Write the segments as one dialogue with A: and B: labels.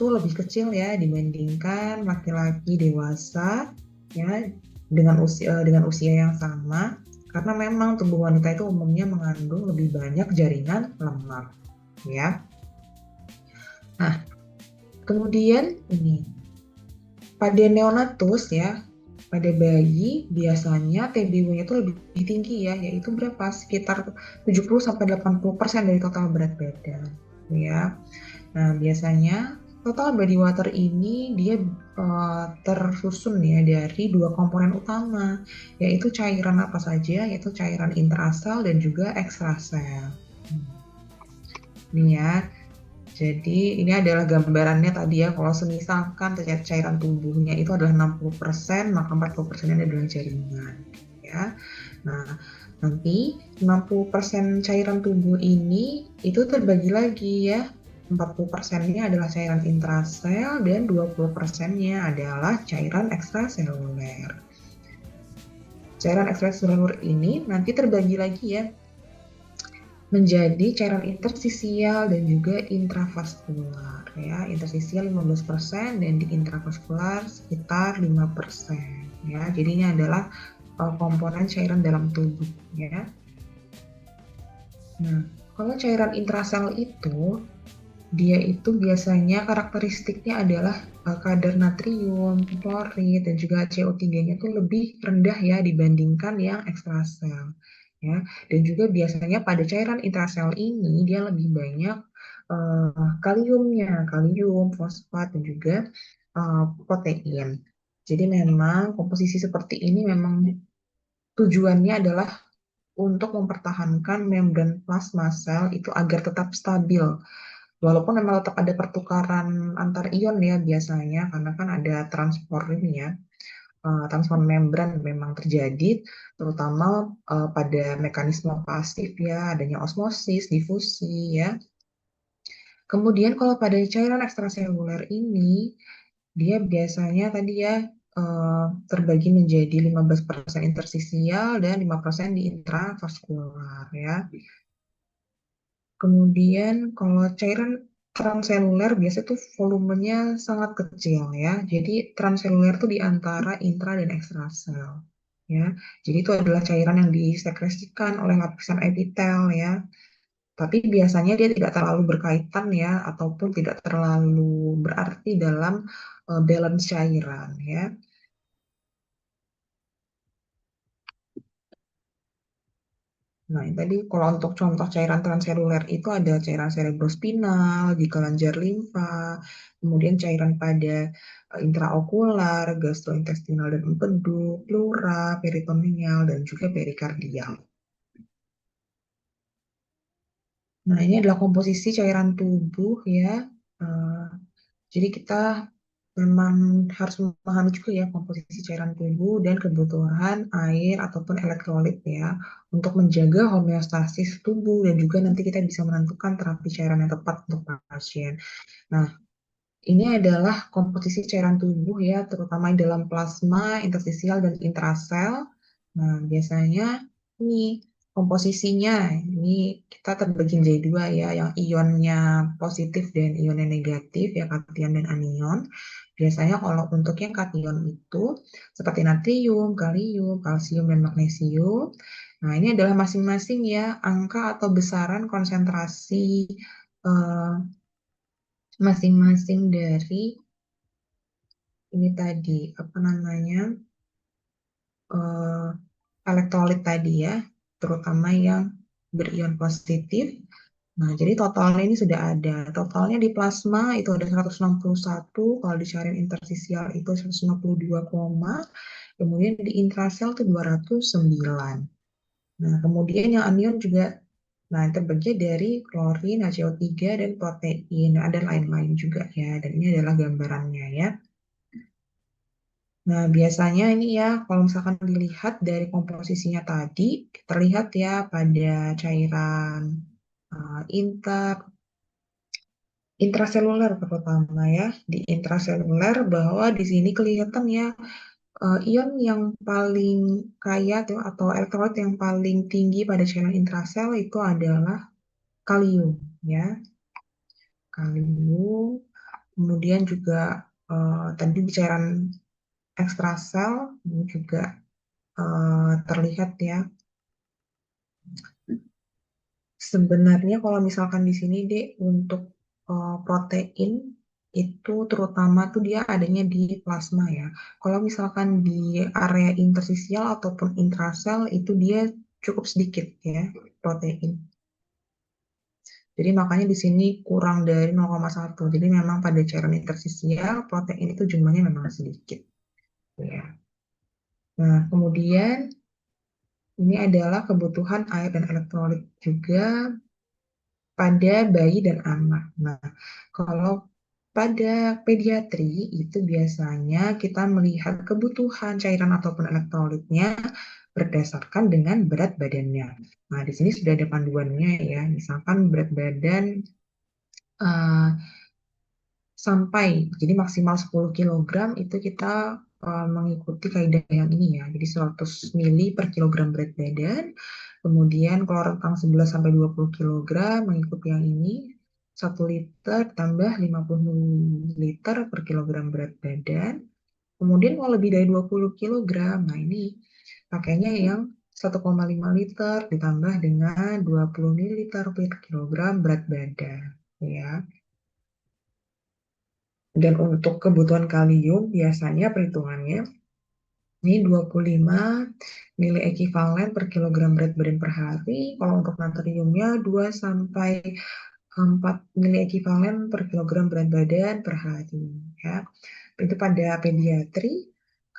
A: itu lebih kecil ya dibandingkan laki-laki dewasa ya dengan usia yang sama, karena memang tubuh wanita itu umumnya mengandung lebih banyak jaringan lemak ya. Nah, kemudian ini pada neonatus ya, pada bayi biasanya TBW-nya itu lebih tinggi ya, yaitu berapa? Sekitar 70-80% dari total berat badan ya. Nah, biasanya total body water ini dia tersusun ya dari dua komponen utama, yaitu cairan apa saja, yaitu cairan intrasel dan juga ekstrasel. Ini ya. Jadi ini adalah gambarannya tadi ya, kalau semisalkan cairan tubuhnya itu adalah 60%, maka 40% adalah jaringan ya. Nah, nanti 60% cairan tubuh ini itu terbagi lagi ya. 40%-nya adalah cairan intrasel dan 20%-nya adalah cairan ekstraseluler. Cairan ekstraseluler ini nanti terbagi lagi ya menjadi cairan interstisial dan juga intravaskular ya. Interstisial 15% dan di intravaskular sekitar 5% ya. Jadi ini adalah komponen cairan dalam tubuh ya. Nah, kalau cairan intrasel itu dia itu biasanya karakteristiknya adalah kadar natrium, klorid, dan juga CO3-nya itu lebih rendah ya dibandingkan yang ekstrasel. Ya, dan juga biasanya pada cairan intrasel ini dia lebih banyak kaliumnya, kalium, fosfat, dan juga protein. Jadi memang komposisi seperti ini memang tujuannya adalah untuk mempertahankan membran plasma sel itu agar tetap stabil. Walaupun memang tetap ada pertukaran antar ion ya biasanya, karena kan ada transport ini ya, transport membran memang terjadi, terutama pada mekanisme pasif ya, adanya osmosis, difusi ya. Kemudian kalau pada cairan ekstraseluler ini, dia biasanya tadi ya terbagi menjadi 15% interstisial dan 5% di intravaskular ya. Kemudian kalau cairan transseluler biasanya tuh volumenya sangat kecil ya. Jadi transseluler tuh di antara intra dan ekstrasel ya. Jadi itu adalah cairan yang disekresikan oleh lapisan epitel ya. Tapi biasanya dia tidak terlalu berkaitan ya ataupun tidak terlalu berarti dalam balance cairan ya. Nah, ini tadi kalau untuk contoh cairan transseluler itu ada cairan cerebrospinal di kelenjar limfa, kemudian cairan pada intraokular, gastrointestinal dan empedu, pleura, peritoneal, dan juga perikardial. Nah, ini adalah komposisi cairan tubuh ya. Eh, jadi kita memang harus memahami juga ya komposisi cairan tubuh dan kebutuhan air ataupun elektrolit ya untuk menjaga homeostasis tubuh dan juga nanti kita bisa menentukan terapi cairan yang tepat untuk pasien. Nah, ini adalah komposisi cairan tubuh ya terutama dalam plasma, interstisial dan intrasel. Nah, biasanya ini komposisinya ini kita terbagi menjadi dua ya, yang ionnya positif dan ionnya negatif ya, kation dan anion. Biasanya kalau untuk yang kation itu seperti natrium, kalium, kalsium, dan magnesium. Nah, ini adalah masing-masing ya angka atau besaran konsentrasi eh, masing-masing dari ini tadi apa namanya eh, elektrolit tadi ya, terutama yang berion positif. Nah, jadi totalnya ini sudah ada. Totalnya di plasma itu ada 161, kalau di cairan interstisial itu 152, kemudian di intrasel itu 209. Nah, kemudian yang anion juga, nah terbagi dari klorin, HCO3, dan protein. Nah, ada lain-lain juga ya, dan ini adalah gambarannya ya. Nah, biasanya ini ya, kalau misalkan dilihat dari komposisinya tadi, terlihat ya pada cairan inter intraseluler terutama ya. Di intraseluler bahwa di sini kelihatan ya ion yang paling kaya tuh atau elektrolit yang paling tinggi pada cairan intrasel itu adalah kalium ya. Kalium. kemudian juga tadi cairan ekstrasel ini juga terlihat ya. Sebenarnya kalau misalkan di sini deh untuk protein itu terutama tuh dia adanya di plasma ya. Kalau misalkan di area interstisial ataupun intrasel itu dia cukup sedikit ya protein. Jadi makanya di sini kurang dari 0,1. Jadi memang pada cairan interstisial protein itu jumlahnya memang sedikit ya. Nah, kemudian ini adalah kebutuhan air dan elektrolit juga pada bayi dan anak. Nah, kalau pada pediatri itu biasanya kita melihat kebutuhan cairan ataupun elektrolitnya berdasarkan dengan berat badannya. Nah, di sini sudah ada panduannya ya. Misalkan berat badan eh, sampai jadi maksimal 10 kilogram itu kita mengikuti kaidah yang ini ya. Jadi 100 mili per kilogram berat badan. Kemudian kalau rentang 11 sampai 20 kilogram mengikuti yang ini 1 liter tambah 50 mililiter per kilogram berat badan. Kemudian kalau lebih dari 20 kilogram, nah ini pakainya yang 1,5 liter ditambah dengan 20 mililiter per kilogram berat badan ya. Dan untuk kebutuhan kalium biasanya perhitungannya ini 25 mili ekivalen per kilogram berat badan per hari. Kalau untuk natriumnya 2 sampai 4 mili ekivalen per kilogram berat badan per hari ya. Itu pada pediatri.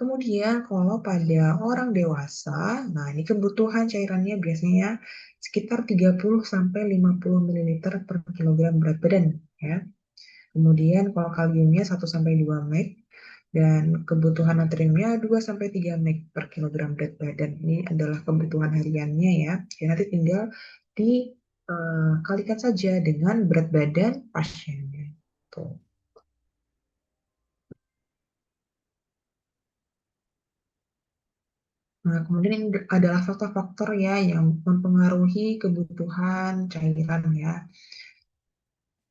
A: Kemudian kalau pada orang dewasa, nah ini kebutuhan cairannya biasanya sekitar 30 sampai 50 mililiter per kilogram berat badan ya. Kemudian kalau kaliumnya 1 sampai 2 mg dan kebutuhan natriumnya 2 sampai 3 mg per kilogram berat badan. Ini adalah kebutuhan hariannya ya. Jadi nanti tinggal dikalikan saja dengan berat badan pasiennya. Tuh. Nah, kemudian ini adalah faktor-faktor ya yang mempengaruhi kebutuhan cairan ya.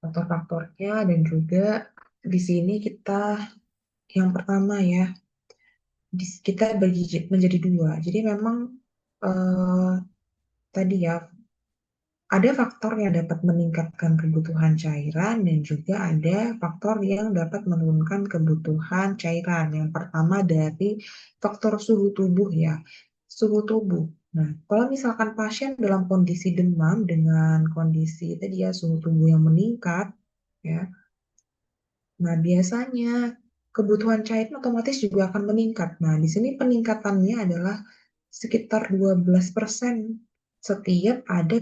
A: Faktor-faktornya dan juga di sini kita yang pertama ya kita bagi menjadi dua. Jadi memang eh, tadi ya ada faktor yang dapat meningkatkan kebutuhan cairan dan juga ada faktor yang dapat menurunkan kebutuhan cairan. Yang pertama dari faktor suhu tubuh ya, suhu tubuh. Nah, kalau misalkan pasien dalam kondisi demam dengan kondisi tadi ya suhu tubuh yang meningkat, ya, nah biasanya kebutuhan cairan otomatis juga akan meningkat. Nah, di sini peningkatannya adalah sekitar 12% setiap ada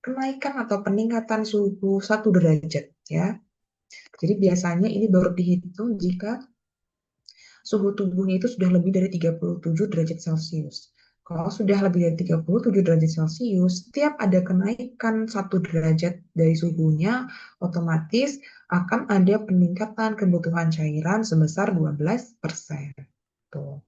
A: kenaikan atau peningkatan suhu 1 derajat ya. Jadi biasanya ini baru dihitung jika suhu tubuhnya itu sudah lebih dari 37 derajat Celcius. Kalau sudah lebih dari 37 derajat Celcius, setiap ada kenaikan 1 derajat dari suhunya, otomatis akan ada peningkatan kebutuhan cairan sebesar 12%. Tuh.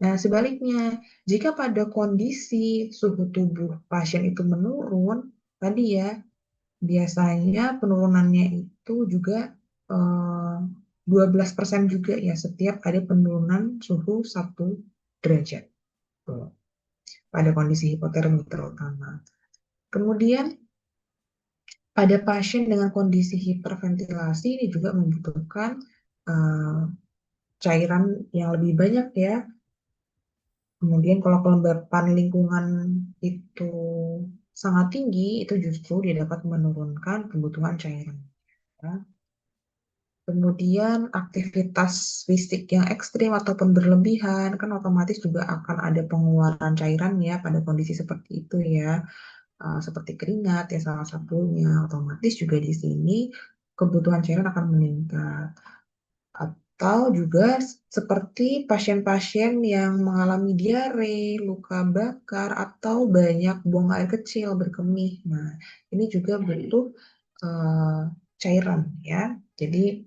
A: Nah, sebaliknya, jika pada kondisi suhu tubuh pasien itu menurun, tadi ya, biasanya penurunannya itu juga eh, 12% juga ya, setiap ada penurunan suhu 1 derajat. Tuh, pada kondisi hipotermi terutama. Kemudian, pada pasien dengan kondisi hiperventilasi ini juga membutuhkan eh, cairan yang lebih banyak ya. Kemudian kalau kelembapan lingkungan itu sangat tinggi, itu justru dia dapat menurunkan kebutuhan cairan. Ya. Kemudian aktivitas fisik yang ekstrim ataupun berlebihan, kan otomatis juga akan ada pengeluaran cairan ya pada kondisi seperti itu ya. Seperti keringat ya salah satunya, otomatis juga di sini kebutuhan cairan akan meningkat. Atau juga seperti pasien-pasien yang mengalami diare, luka bakar, atau banyak buang air kecil berkemih. Nah, ini juga butuh eh, cairan ya. Jadi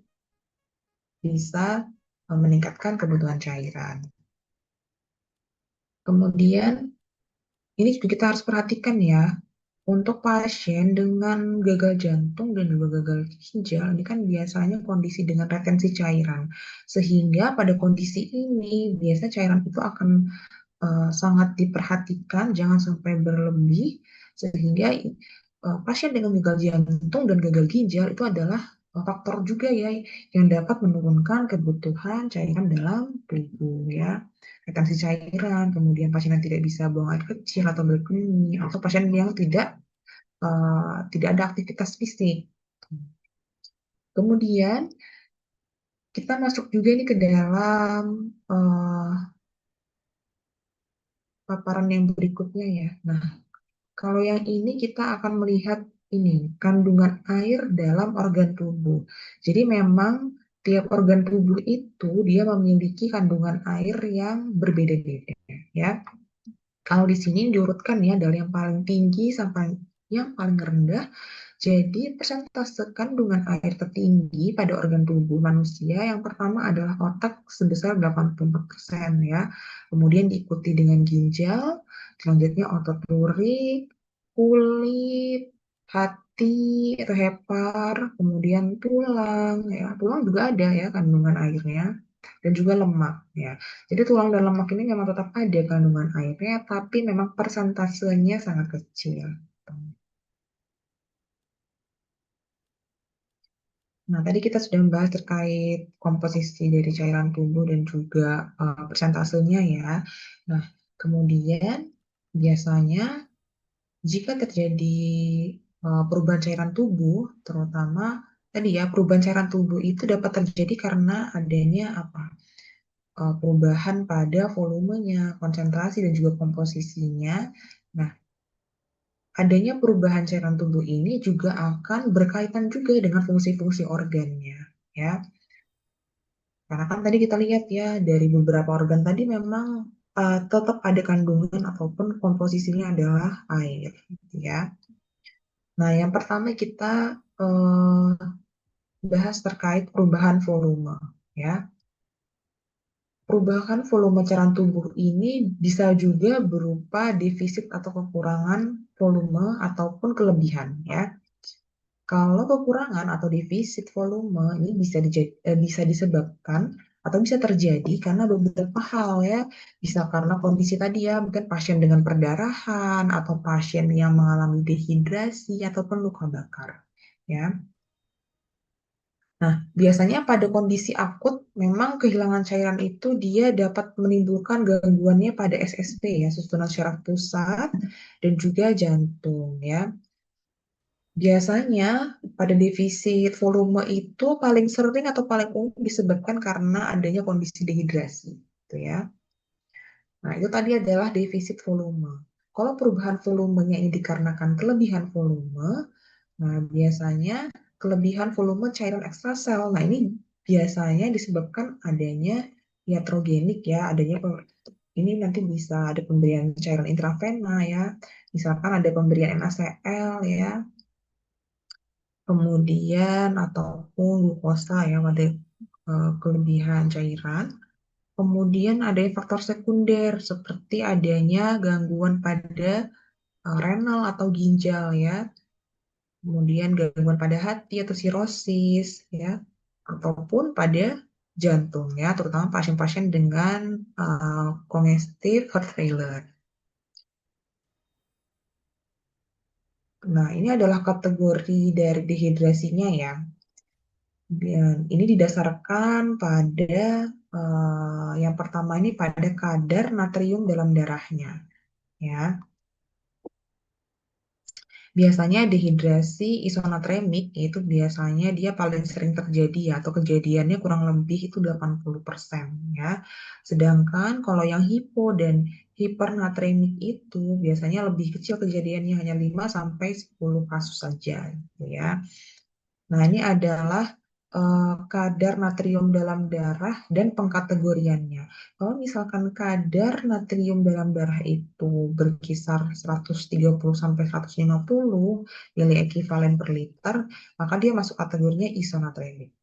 A: bisa meningkatkan kebutuhan cairan. Kemudian ini juga kita harus perhatikan ya, Untuk pasien dengan gagal jantung dan juga gagal ginjal, ini kan biasanya kondisi dengan retensi cairan. Sehingga pada kondisi ini, biasanya cairan itu akan sangat diperhatikan, jangan sampai berlebih, sehingga pasien dengan gagal jantung dan gagal ginjal itu adalah faktor juga ya yang dapat menurunkan kebutuhan cairan dalam tubuh ya. Retensi cairan, kemudian pasien yang tidak bisa buang air kecil atau berkemih, atau pasien yang tidak ada aktivitas fisik. Kemudian kita masuk juga nih ke dalam paparan yang berikutnya ya. Nah, kalau yang ini kita akan melihat ini kandungan air dalam organ tubuh. Jadi memang tiap organ tubuh itu dia memiliki kandungan air yang berbeda-beda ya. Kalau di sini diurutkan ya dari yang paling tinggi sampai yang paling rendah. Jadi persentase kandungan air tertinggi pada organ tubuh manusia yang pertama adalah otak sebesar 84% ya. Kemudian diikuti dengan ginjal, selanjutnya otot lurik, kulit, hati atau hepar, kemudian tulang ya. Tulang juga ada ya kandungan airnya dan juga lemak ya. Jadi tulang dan lemak ini memang tetap ada kandungan airnya tapi memang persentasenya sangat kecil. Nah, tadi kita sudah membahas terkait komposisi dari cairan tubuh dan juga persentasenya ya. Nah, kemudian biasanya jika terjadi perubahan cairan tubuh, terutama tadi ya perubahan cairan tubuh itu dapat terjadi karena adanya apa? Perubahan pada volumenya, konsentrasi dan juga komposisinya. Nah, adanya perubahan cairan tubuh ini juga akan berkaitan juga dengan fungsi-fungsi organnya, ya. Karena kan tadi kita lihat ya, dari beberapa organ tadi memang tetap ada kandungan ataupun komposisinya adalah air, gitu ya. Nah, yang pertama kita eh, bahas terkait perubahan volume, ya. Perubahan volume cairan tubuh ini bisa juga berupa defisit atau kekurangan volume ataupun kelebihan, ya. Kalau kekurangan atau defisit volume ini bisa disebabkan atau bisa terjadi karena beberapa hal ya. Bisa karena kondisi tadi ya, mungkin pasien dengan perdarahan atau pasien yang mengalami dehidrasi ataupun luka bakar. Ya. Nah, biasanya pada kondisi akut memang kehilangan cairan itu dia dapat menimbulkan gangguannya pada SSP ya, susunan syaraf pusat dan juga jantung ya. Biasanya pada defisit volume itu paling sering atau paling umum disebabkan karena adanya kondisi dehidrasi, gitu ya. Nah, itu tadi adalah defisit volume. Kalau perubahan volumenya ini dikarenakan kelebihan volume, nah biasanya kelebihan volume cairan ekstrasel. Nah, ini biasanya disebabkan adanya iatrogenik ya, ini nanti bisa ada pemberian cairan intravena ya, misalkan ada pemberian NaCl ya, kemudian ataupun glukosa ya pada kelebihan cairan. Kemudian ada faktor sekunder seperti adanya gangguan pada renal atau ginjal ya. Kemudian gangguan pada hati atau sirosis ya, ataupun pada jantung ya, terutama pasien-pasien dengan congestive heart failure. Nah, ini adalah kategori dari dehidrasinya ya. Dan ini didasarkan pada yang pertama ini pada kadar natrium dalam darahnya, ya. Biasanya dehidrasi isonatremik itu biasanya dia paling sering terjadi ya, atau kejadiannya kurang lebih itu 80% ya. Sedangkan kalau yang hipo dan hipernatremik itu biasanya lebih kecil kejadiannya hanya 5 sampai 10 kasus saja gitu ya. Nah, ini adalah kadar natrium dalam darah dan pengkategoriannya. Kalau misalkan kadar natrium dalam darah itu berkisar 130 sampai 150 mili ekuivalen per liter, maka dia masuk kategorinya isonatremik.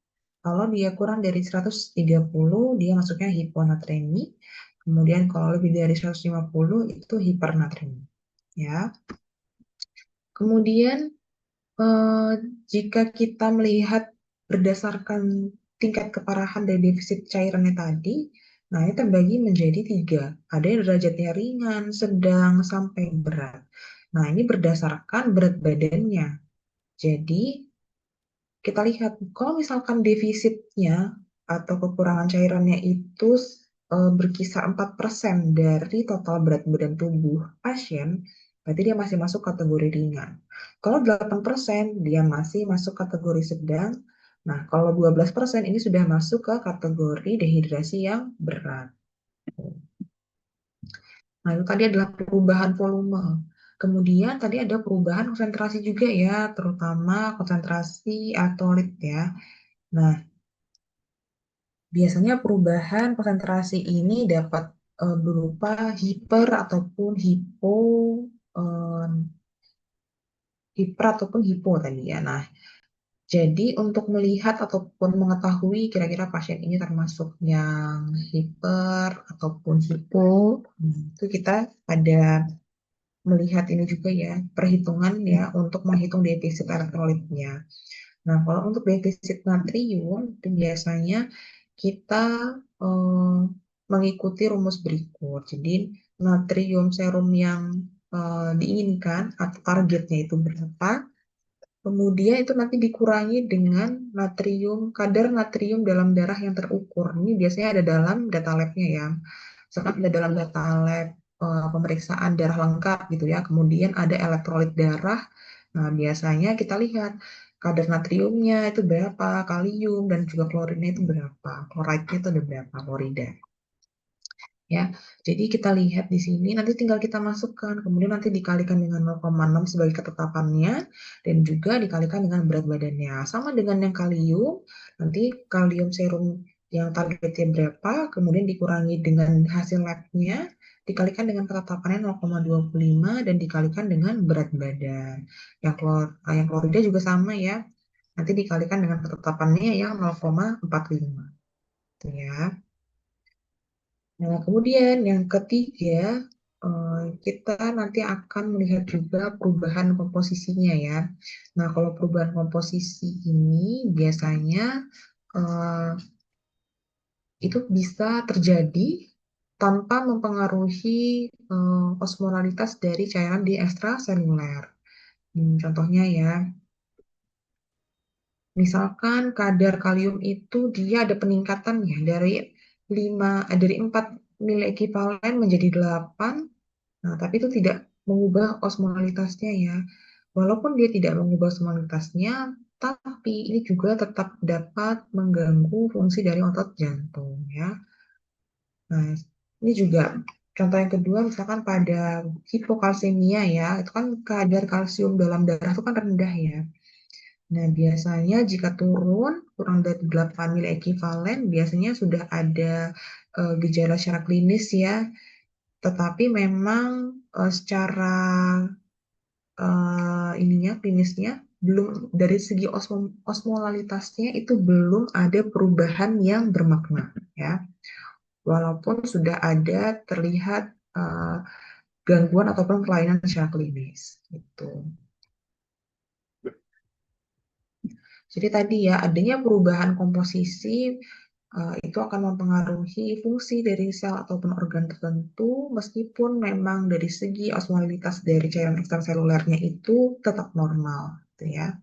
A: Kalau dia kurang dari 130, dia masuknya hiponatremik. Kemudian kalau lebih dari 150 itu hipernatremik. Ya. Kemudian eh, jika kita melihat berdasarkan tingkat keparahan dari defisit cairannya tadi, nah ini terbagi menjadi tiga. Ada yang derajatnya ringan, sedang, sampai berat. Nah ini berdasarkan berat badannya. Jadi kita lihat kalau misalkan defisitnya atau kekurangan cairannya itu berkisar 4% dari total berat badan tubuh pasien, berarti dia masih masuk kategori ringan. Kalau 8% dia masih masuk kategori sedang. Nah, kalau 12% ini sudah masuk ke kategori dehidrasi yang berat. Nah, itu tadi adalah perubahan volume. Kemudian tadi ada perubahan konsentrasi juga ya, terutama konsentrasi atolit ya. Nah, biasanya perubahan konsentrasi ini dapat berupa hiper ataupun eh, hiper ataupun hipo tadi ya. Nah, jadi untuk melihat ataupun mengetahui kira-kira pasien ini termasuk yang hiper ataupun hipo, itu kita ada melihat ini juga ya, perhitungan ya untuk menghitung defisit elektrolitnya. Nah, kalau untuk defisit natrium itu biasanya kita eh, mengikuti rumus berikut. Jadi, natrium serum yang diinginkan atau targetnya itu berapa, kemudian itu nanti dikurangi dengan kadar natrium dalam darah yang terukur. Ini biasanya ada dalam data labnya ya. Misalkan ada dalam data lab pemeriksaan darah lengkap gitu ya. Kemudian ada elektrolit darah. Nah, biasanya kita lihat kadar natriumnya itu berapa, kalium dan juga klorinnya itu berapa, klorida itu ada berapa, klorida. Ya, jadi kita lihat di sini nanti tinggal kita masukkan, kemudian nanti dikalikan dengan 0,6 sebagai ketetapannya dan juga dikalikan dengan berat badannya. Sama dengan yang kalium, nanti kalium serum yang targetnya berapa, kemudian dikurangi dengan hasil labnya, dikalikan dengan ketetapannya 0,25 dan dikalikan dengan berat badan. Yang klorida juga sama ya. Nanti dikalikan dengan ketetapannya yang 0,45. Gitu ya. Nah, kemudian yang ketiga, kita nanti akan melihat juga perubahan komposisinya ya. Nah, kalau perubahan komposisi ini biasanya eh, itu bisa terjadi tanpa mempengaruhi osmolalitas dari cairan di ekstraseluler. Contohnya ya, misalkan kadar kalium itu dia ada peningkatan ya dari 4 mili ekivalen menjadi 8. Nah, tapi itu tidak mengubah osmolalitasnya ya. Walaupun dia tidak mengubah osmolalitasnya, tapi ini juga tetap dapat mengganggu fungsi dari otot jantung ya. Nah, ini juga contoh yang kedua misalkan pada hipokalsemia ya, itu kan kadar kalsium dalam darah itu kan rendah ya. Nah, biasanya jika turun kurang dari 8 mili ekivalen, biasanya sudah ada gejala secara klinis ya, tetapi memang secara ininya klinisnya belum dari segi osmolalitasnya itu belum ada perubahan yang bermakna ya. Walaupun sudah ada terlihat uh, gangguan ataupun kelainan secara klinis gitu. Jadi tadi ya adanya perubahan komposisi itu akan mempengaruhi fungsi dari sel ataupun organ tertentu meskipun memang dari segi osmolalitas dari cairan ekstraselulernya itu tetap normal gitu ya.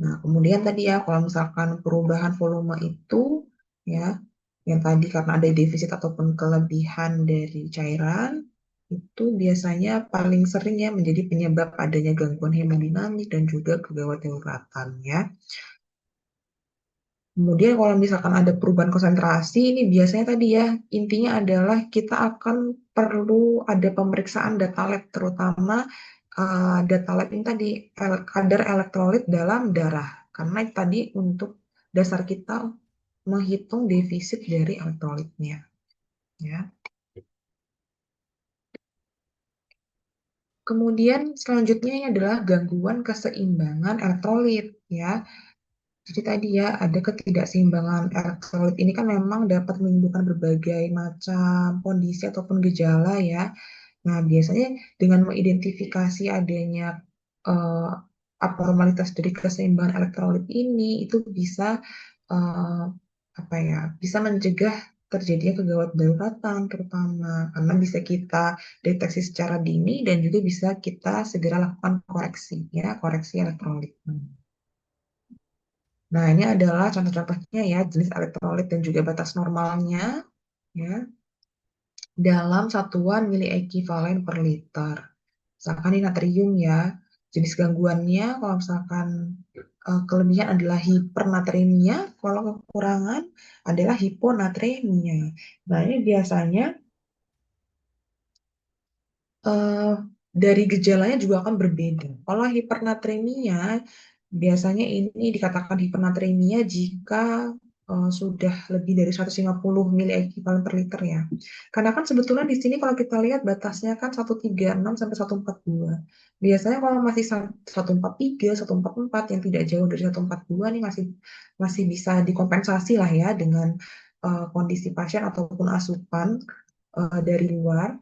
A: Nah, kemudian tadi ya kalau misalkan perubahan volume itu ya yang tadi karena ada defisit ataupun kelebihan dari cairan itu biasanya paling sering ya menjadi penyebab adanya gangguan hemodinamik dan juga kegawat daruratan ya. Kemudian kalau misalkan ada perubahan konsentrasi, ini biasanya tadi ya, intinya adalah kita akan perlu ada pemeriksaan data lab, terutama data lab ini tadi, kadar elektrolit dalam darah. Karena tadi untuk dasar kita menghitung defisit dari elektrolitnya. Ya. Kemudian selanjutnya ini adalah gangguan keseimbangan elektrolit. Ya. Jadi tadi ya ada ketidakseimbangan elektrolit ini kan memang dapat menimbulkan berbagai macam kondisi ataupun gejala ya. Nah, biasanya dengan mengidentifikasi adanya eh, abnormalitas dari keseimbangan elektrolit ini, itu bisa eh, apa ya, bisa mencegah terjadinya kegawat daruratan terutama karena bisa kita deteksi secara dini dan juga bisa kita segera lakukan koreksi ya, koreksi elektrolit. Nah, ini adalah contoh-contohnya ya jenis elektrolit dan juga batas normalnya ya dalam satuan miliekivalen per liter. Misalkan ini natrium ya, jenis gangguannya kalau misalkan kelebihan adalah hipernatremia, kalau kekurangan adalah hiponatremia. Nah, ini biasanya eh, dari gejalanya juga akan berbeda. Kalau hipernatremia, biasanya ini dikatakan hipernatremia jika sudah lebih dari 150 mili ekivalen per liter ya. Karena kan sebetulnya di sini kalau kita lihat batasnya kan 136 sampai 142. Biasanya kalau masih 143, 144 yang tidak jauh dari 142 ini masih masih bisa dikompensasi lah ya dengan kondisi pasien ataupun asupan dari luar.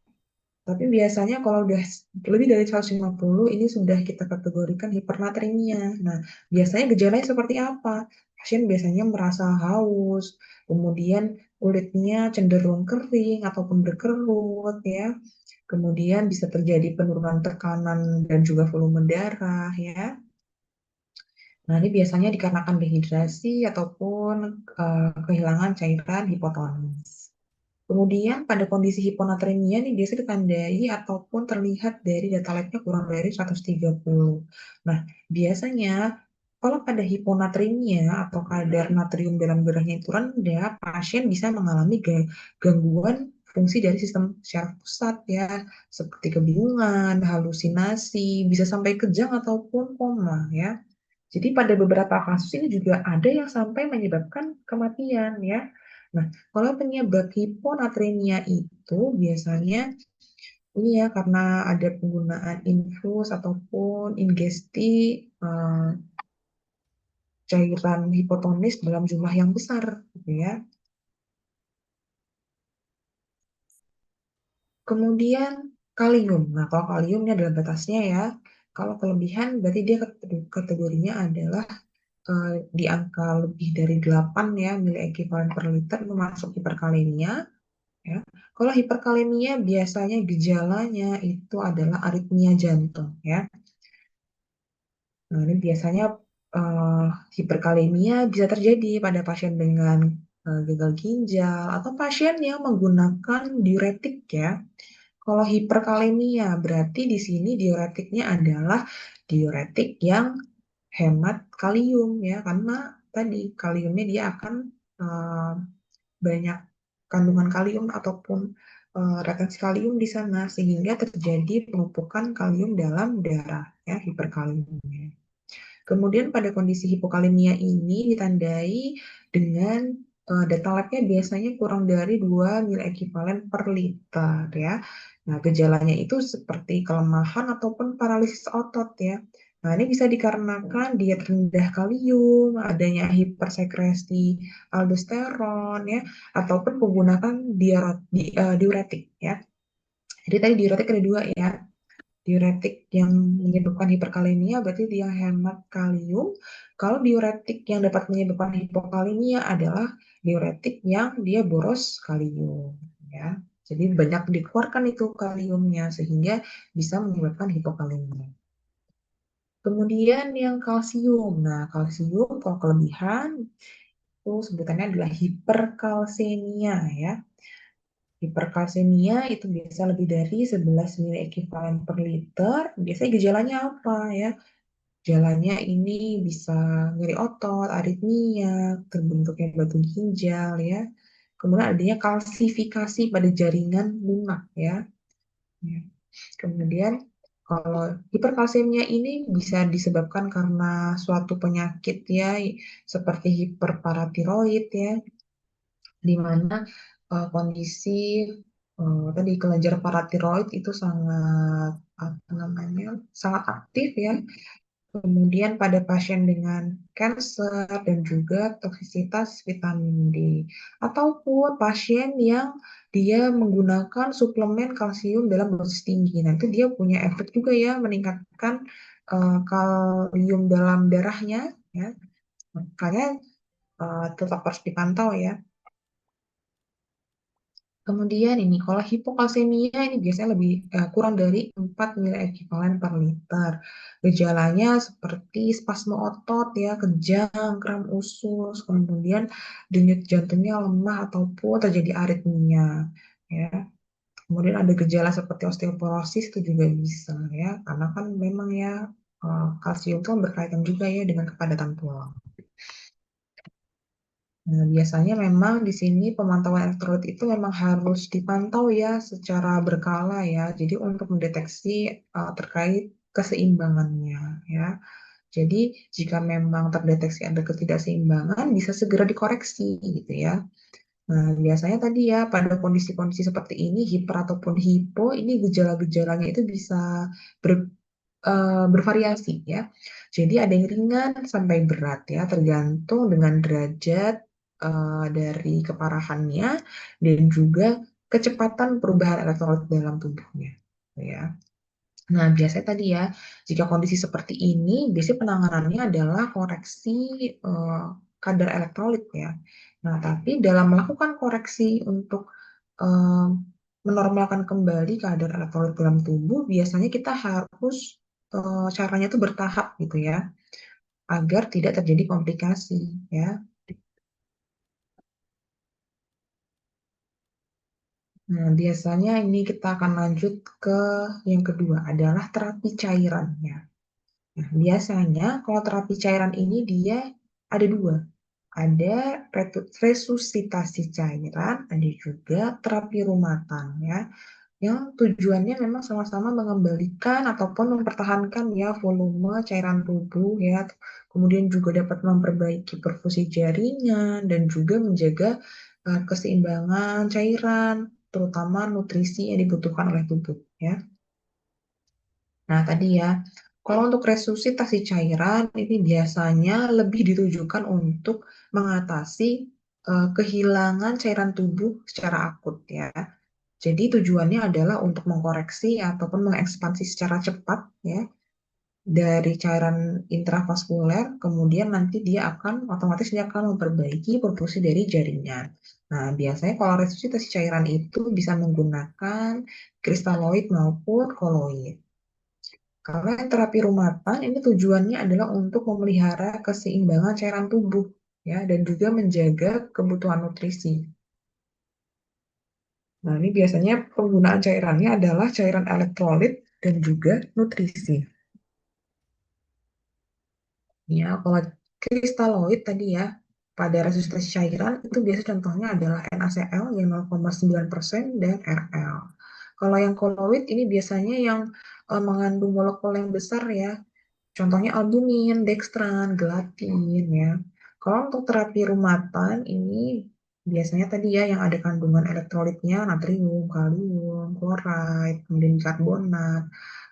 A: Tapi biasanya kalau udah lebih dari 150 ini sudah kita kategorikan hipernatremia. Nah, biasanya gejalanya seperti apa? Pasien biasanya merasa haus, kemudian kulitnya cenderung kering ataupun berkerut ya. Kemudian bisa terjadi penurunan tekanan dan juga volume darah ya. Nah, ini biasanya dikarenakan dehidrasi ataupun kehilangan cairan hipotonis. Kemudian pada kondisi hiponatremia ini biasanya ditandai ataupun terlihat dari data labnya kurang dari 130. Nah, biasanya kalau pada hiponatremia atau kadar natrium dalam darahnya itu rendah, pasien bisa mengalami gangguan fungsi dari sistem syaraf pusat ya, seperti kebingungan, halusinasi, bisa sampai kejang ataupun koma ya. Jadi pada beberapa kasus ini juga ada yang sampai menyebabkan kematian ya. Nah, kalau penyebab hiponatremia itu biasanya ini ya karena ada penggunaan infus ataupun ingesti eh, cairan hipotonis dalam jumlah yang besar gitu ya. Kemudian kalium. Nah, kalau kalium ini adalah batasnya ya. Kalau kelebihan berarti dia kategorinya adalah di angka lebih dari 8 ya mili ekuivalen per liter itu masuk hiperkalemia ya. Kalau hiperkalemia biasanya gejalanya itu adalah aritmia jantung ya. Nah, ini biasanya eh, hiperkalemia bisa terjadi pada pasien dengan gagal ginjal atau pasien yang menggunakan diuretik ya. Kalau hiperkalemia berarti di sini diuretiknya adalah diuretik yang hemat kalium ya karena tadi kaliumnya dia akan eh, banyak kandungan kalium ataupun retensi kalium di sana sehingga terjadi penumpukan kalium dalam darah ya hiperkalemia. Kemudian pada kondisi hipokalemia ini ditandai dengan data labnya biasanya kurang dari 2 mil ekivalen per liter ya. Nah, gejalanya itu seperti kelemahan ataupun paralisis otot ya. Nah, ini bisa dikarenakan diet rendah kalium, adanya hipersekresi aldosteron ya, ataupun menggunakan diuretik ya. Jadi tadi diuretik ada dua ya, diuretik yang menyebabkan hiperkalemia berarti dia hemat kalium. Kalau diuretik yang dapat menyebabkan hipokalemia adalah diuretik yang dia boros kalium ya. Jadi banyak dikeluarkan itu kaliumnya sehingga bisa menyebabkan hipokalemia. Kemudian yang kalsium. Nah, kalsium kalau kelebihan itu sebutannya adalah hiperkalsemia ya. Hiperkalsemia itu bisa lebih dari 11 mili ekuivalen per liter. Biasanya gejalanya apa ya? Gejalanya ini bisa nyeri otot, aritmia, terbentuknya batu ginjal ya. Kemudian adanya kalsifikasi pada jaringan lunak ya. Ya. Kemudian kalau hiperkalsemia ini bisa disebabkan karena suatu penyakit ya seperti hiperparatiroid ya, di mana kondisi tadi kelenjar paratiroid itu sangat apa namanya sangat aktif ya kemudian pada pasien dengan kanker dan juga toksisitas vitamin D, ataupun pasien yang dia menggunakan suplemen kalsium dalam dosis tinggi. Nanti dia punya efek juga ya meningkatkan kalium dalam darahnya ya. Makanya tetap harus dipantau ya. Kemudian ini, kalau hipokalsemia ini biasanya lebih kurang dari 4 mili ekivalen per liter. Gejalanya seperti spasme otot ya, kejang, kram usus, kemudian denyut jantungnya lemah ataupun terjadi aritmia ya. Kemudian ada gejala seperti osteoporosis itu juga bisa ya, karena kan memang ya kalsium itu berkaitan juga ya dengan kepadatan tulang. Nah, biasanya memang di sini pemantauan elektrolit itu memang harus dipantau ya secara berkala ya. Jadi untuk mendeteksi terkait keseimbangannya ya. Jadi jika memang terdeteksi ada ketidakseimbangan bisa segera dikoreksi gitu ya. Nah, biasanya tadi ya pada kondisi-kondisi seperti ini hiper ataupun hipo ini gejala-gejalanya itu bisa ber, bervariasi ya. Jadi ada yang ringan sampai berat ya, tergantung dengan derajat dari keparahannya dan juga kecepatan perubahan elektrolit dalam tubuhnya, ya. Nah, biasanya tadi ya, jika kondisi seperti ini, biasanya penanganannya adalah koreksi eh, kadar elektrolit ya. Nah, tapi dalam melakukan koreksi untuk eh, menormalkan kembali kadar elektrolit dalam tubuh, biasanya kita harus caranya itu bertahap gitu ya, agar tidak terjadi komplikasi ya. Nah, biasanya ini kita akan lanjut ke yang kedua adalah terapi cairannya. Nah, biasanya kalau terapi cairan ini dia ada dua. Ada resusitasi cairan, ada juga terapi rumatan ya. Yang tujuannya memang sama-sama mengembalikan ataupun mempertahankan ya volume cairan tubuh ya. Kemudian juga dapat memperbaiki perfusi jaringan dan juga menjaga keseimbangan cairan, terutama nutrisi yang dibutuhkan oleh tubuh ya. Nah, tadi ya, kalau untuk resusitasi cairan ini biasanya lebih ditujukan untuk mengatasi kehilangan cairan tubuh secara akut ya. Jadi tujuannya adalah untuk mengkoreksi ataupun mengekspansi secara cepat ya dari cairan intravaskuler, kemudian nanti dia akan otomatis dia akan memperbaiki perfusi dari jaringan. Nah, biasanya kalau resusitasi cairan itu bisa menggunakan kristaloid maupun koloid. Karena terapi rumatan ini tujuannya adalah untuk memelihara keseimbangan cairan tubuh ya dan juga menjaga kebutuhan nutrisi. Nah, ini biasanya penggunaan cairannya adalah cairan elektrolit dan juga nutrisi. Ya, kalau kristaloid tadi ya, pada resusitasi cairan itu biasa contohnya adalah NaCl yang 0,9% dan Rl. Kalau yang koloid ini biasanya yang mengandung molekul yang besar ya, contohnya albumin, dextran, gelatin ya. Kalau untuk terapi rumatan ini biasanya tadi ya yang ada kandungan elektrolitnya natrium, kalium, klorida, kemudian karbonat.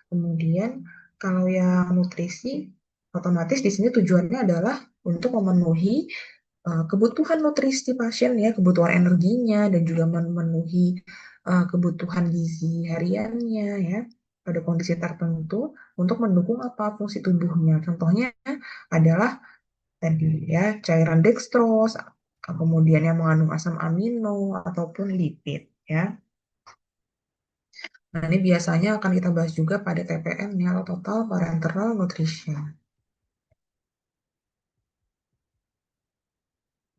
A: Kemudian kalau yang nutrisi otomatis di sini tujuannya adalah untuk memenuhi kebutuhan nutrisi pasien ya, kebutuhan energinya dan juga memenuhi kebutuhan gizi hariannya ya pada kondisi tertentu untuk mendukung apa fungsi tubuhnya. Contohnya adalah tadi ya cairan dextrose, kemudian yang mengandung asam amino ataupun lipid ya. Nah, ini biasanya akan kita bahas juga pada TPN ya, atau Total Parenteral Nutrition.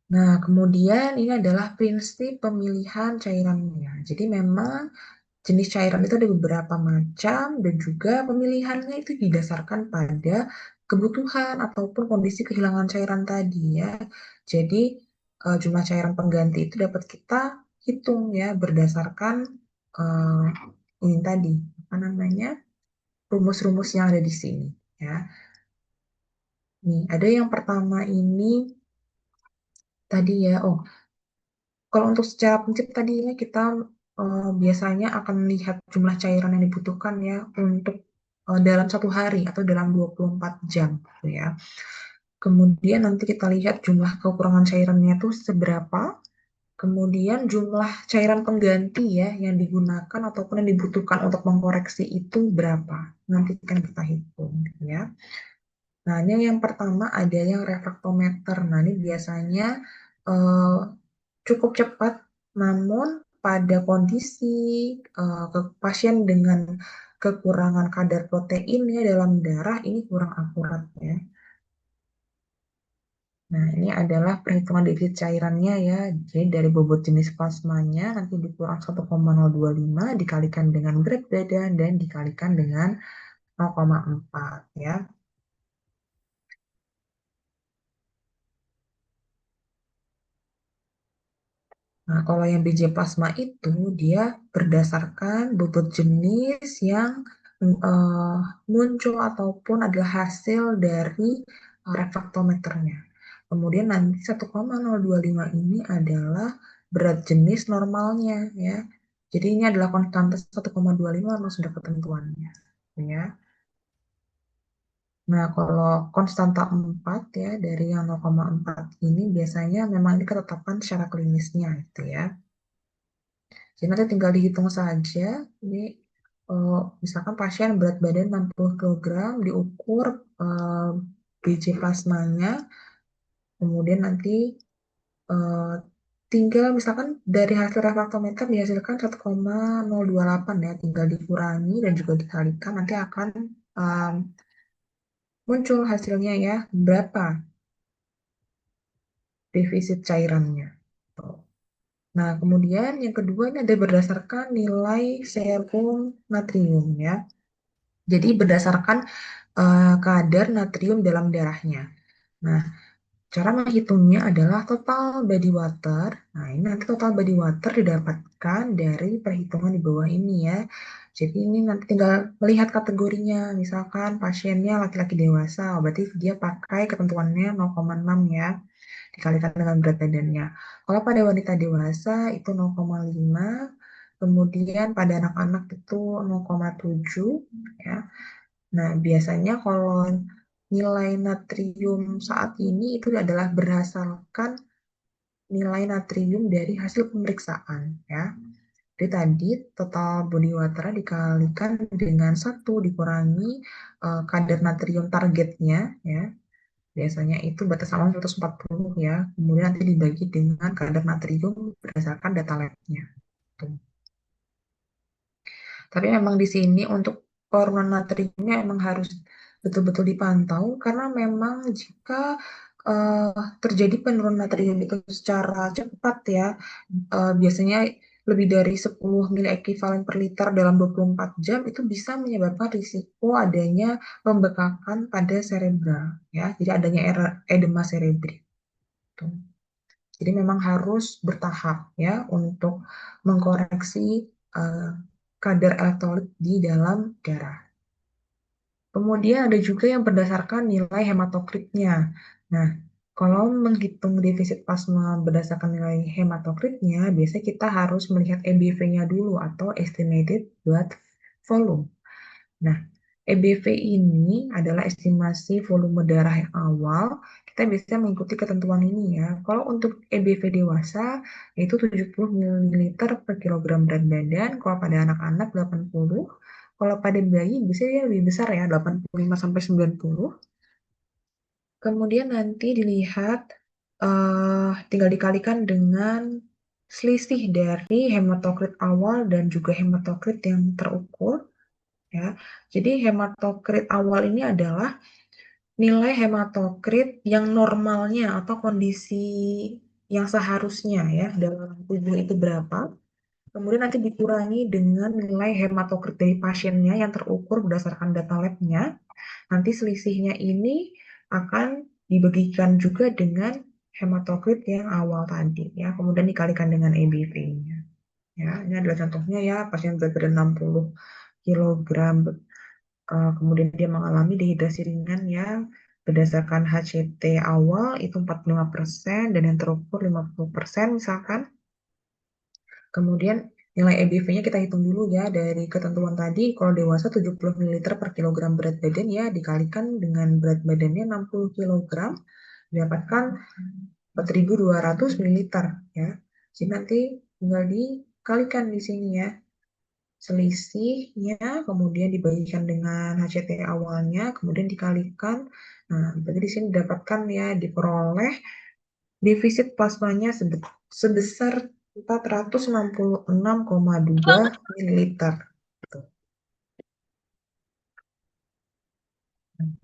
A: Nah, kemudian ini adalah prinsip pemilihan cairannya. Jadi memang jenis cairan itu ada beberapa macam dan juga pemilihannya itu didasarkan pada kebutuhan ataupun kondisi kehilangan cairan tadi ya. Jadi jumlah cairan pengganti itu dapat kita hitung ya berdasarkan eh, ini tadi apa namanya rumus-rumus yang ada di sini ya. Nih ada yang pertama ini tadi ya. Oh, kalau untuk secara prinsip tadi ya kita biasanya akan melihat jumlah cairan yang dibutuhkan ya untuk dalam satu hari atau dalam 24 jam gitu ya. Kemudian nanti kita lihat jumlah kekurangan cairannya itu seberapa. Kemudian jumlah cairan pengganti ya yang digunakan ataupun yang dibutuhkan untuk mengkoreksi itu berapa. Nanti kan kita hitung gitu ya. Nah, ini yang pertama ada yang refraktometer. Nah, ini biasanya eh, cukup cepat, namun pada kondisi pasien dengan kekurangan kadar proteinnya dalam darah ini kurang akurat ya. Nah, ini adalah perhitungan defisit cairannya ya. Jadi dari bobot jenis plasmanya nanti dikurang 1,025 dikalikan dengan berat badan dan dikalikan dengan 0,4 ya. Nah, kalau yang biji plasma itu dia berdasarkan bobot jenis yang eh, muncul ataupun adalah hasil dari refraktometernya. Kemudian nanti 1,025 ini adalah berat jenis normalnya ya. Jadi ini adalah konstanta 1,25 memang sudah ketentuannya ya. Nah, kalau konstanta 4 ya dari yang 0,4 ini biasanya memang ini ketetapan secara klinisnya gitu ya. Jadi nanti tinggal dihitung saja. Ini misalkan pasien berat badan 60 kilogram diukur eh, biji plasmanya, kemudian nanti eh, tinggal misalkan dari hasil refraktometer dihasilkan 1,028 ya, tinggal dikurangi dan juga dikalikan nanti akan eh, muncul hasilnya ya berapa defisit cairannya. Nah, kemudian yang kedua ini ada berdasarkan nilai serum natrium ya. Jadi berdasarkan kadar natrium dalam darahnya. Nah, cara menghitungnya adalah total body water. Nah, ini nanti total body water didapatkan dari perhitungan di bawah ini ya. Jadi ini nanti tinggal melihat kategorinya. Misalkan pasiennya laki-laki dewasa, berarti dia pakai ketentuannya 0,6 ya, dikalikan dengan berat badannya. Kalau pada wanita dewasa itu 0,5, kemudian pada anak-anak itu 0,7 ya. Nah, biasanya kalau nilai natrium saat ini itu adalah berdasarkan nilai natrium dari hasil pemeriksaan ya. Jadi tadi total body water dikalikan dengan 1 dikurangi kadar natrium targetnya ya. Biasanya itu batas aman 140 ya. Kemudian nanti dibagi dengan kadar natrium berdasarkan data labnya. Tuh. Tapi memang di sini untuk penurunan natriumnya emang harus betul-betul dipantau karena memang jika terjadi penurunan natrium itu secara cepat ya, biasanya lebih dari 10 mili ekuivalen per liter dalam 24 jam itu bisa menyebabkan risiko adanya pembekakan pada cerebral ya, jadi adanya edema cerebri. Tuh. Jadi memang harus bertahap ya untuk mengkoreksi uh, kadar elektrolit di dalam darah. Kemudian ada juga yang berdasarkan nilai hematokritnya. Nah, kalau menghitung defisit plasma berdasarkan nilai hematokritnya, biasanya kita harus melihat EBV-nya dulu atau estimated blood volume. Nah, EBV ini adalah estimasi volume darah yang awal. Kita bisa mengikuti ketentuan ini ya. Kalau untuk EBV dewasa, yaitu 70 ml per kilogram berat badan. Kalau pada anak-anak 80. Kalau pada bayi bisa ya lebih besar ya, 85 sampai 90. Kemudian nanti dilihat, tinggal dikalikan dengan selisih dari hematokrit awal dan juga hematokrit yang terukur. Ya. Jadi hematokrit awal ini adalah nilai hematokrit yang normalnya atau kondisi yang seharusnya ya dalam tubuh itu berapa. Kemudian nanti dikurangi dengan nilai hematokrit dari pasiennya yang terukur berdasarkan data labnya. Nanti selisihnya ini akan dibagikan juga dengan hematokrit yang awal tadi ya. Kemudian dikalikan dengan EBV-nya. Ya, ini adalah contohnya ya pasien berat badan 60 kilogram kemudian dia mengalami dehidrasi ringan ya berdasarkan HCT awal itu 45% dan yang terukur 50% misalkan. Kemudian Nilai EBV-nya kita hitung dulu ya dari ketentuan tadi. Kalau dewasa 70 ml per kilogram berat badan ya dikalikan dengan berat badannya 60 kilogram dapatkan 4.200 ml ya. Jadi nanti tinggal dikalikan di sini ya. Selisihnya kemudian dibagikan dengan HCT awalnya, kemudian dikalikan. Nah, berarti di sini didapatkan ya diperoleh defisit plasmanya sebesar 466,2 ml.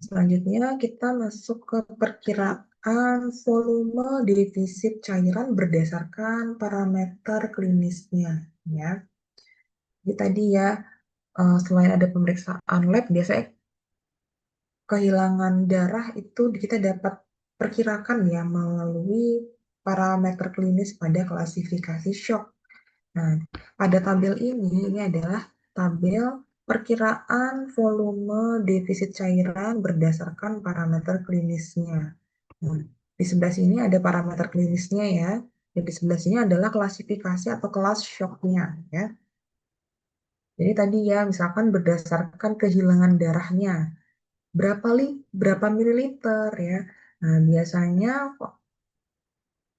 A: Selanjutnya kita masuk ke perkiraan volume defisit cairan berdasarkan parameter klinisnya ya. Jadi tadi ya selain ada pemeriksaan lab biasanya kehilangan darah itu kita dapat perkirakan ya melalui parameter klinis pada klasifikasi shock. Nah, pada tabel ini adalah tabel perkiraan volume defisit cairan berdasarkan parameter klinisnya. Nah, di sebelah sini ada parameter klinisnya ya, dan di sebelah sini adalah klasifikasi atau kelas shocknya ya. Jadi tadi ya, misalkan berdasarkan kehilangan darahnya, berapa mililiter ya. Nah, biasanya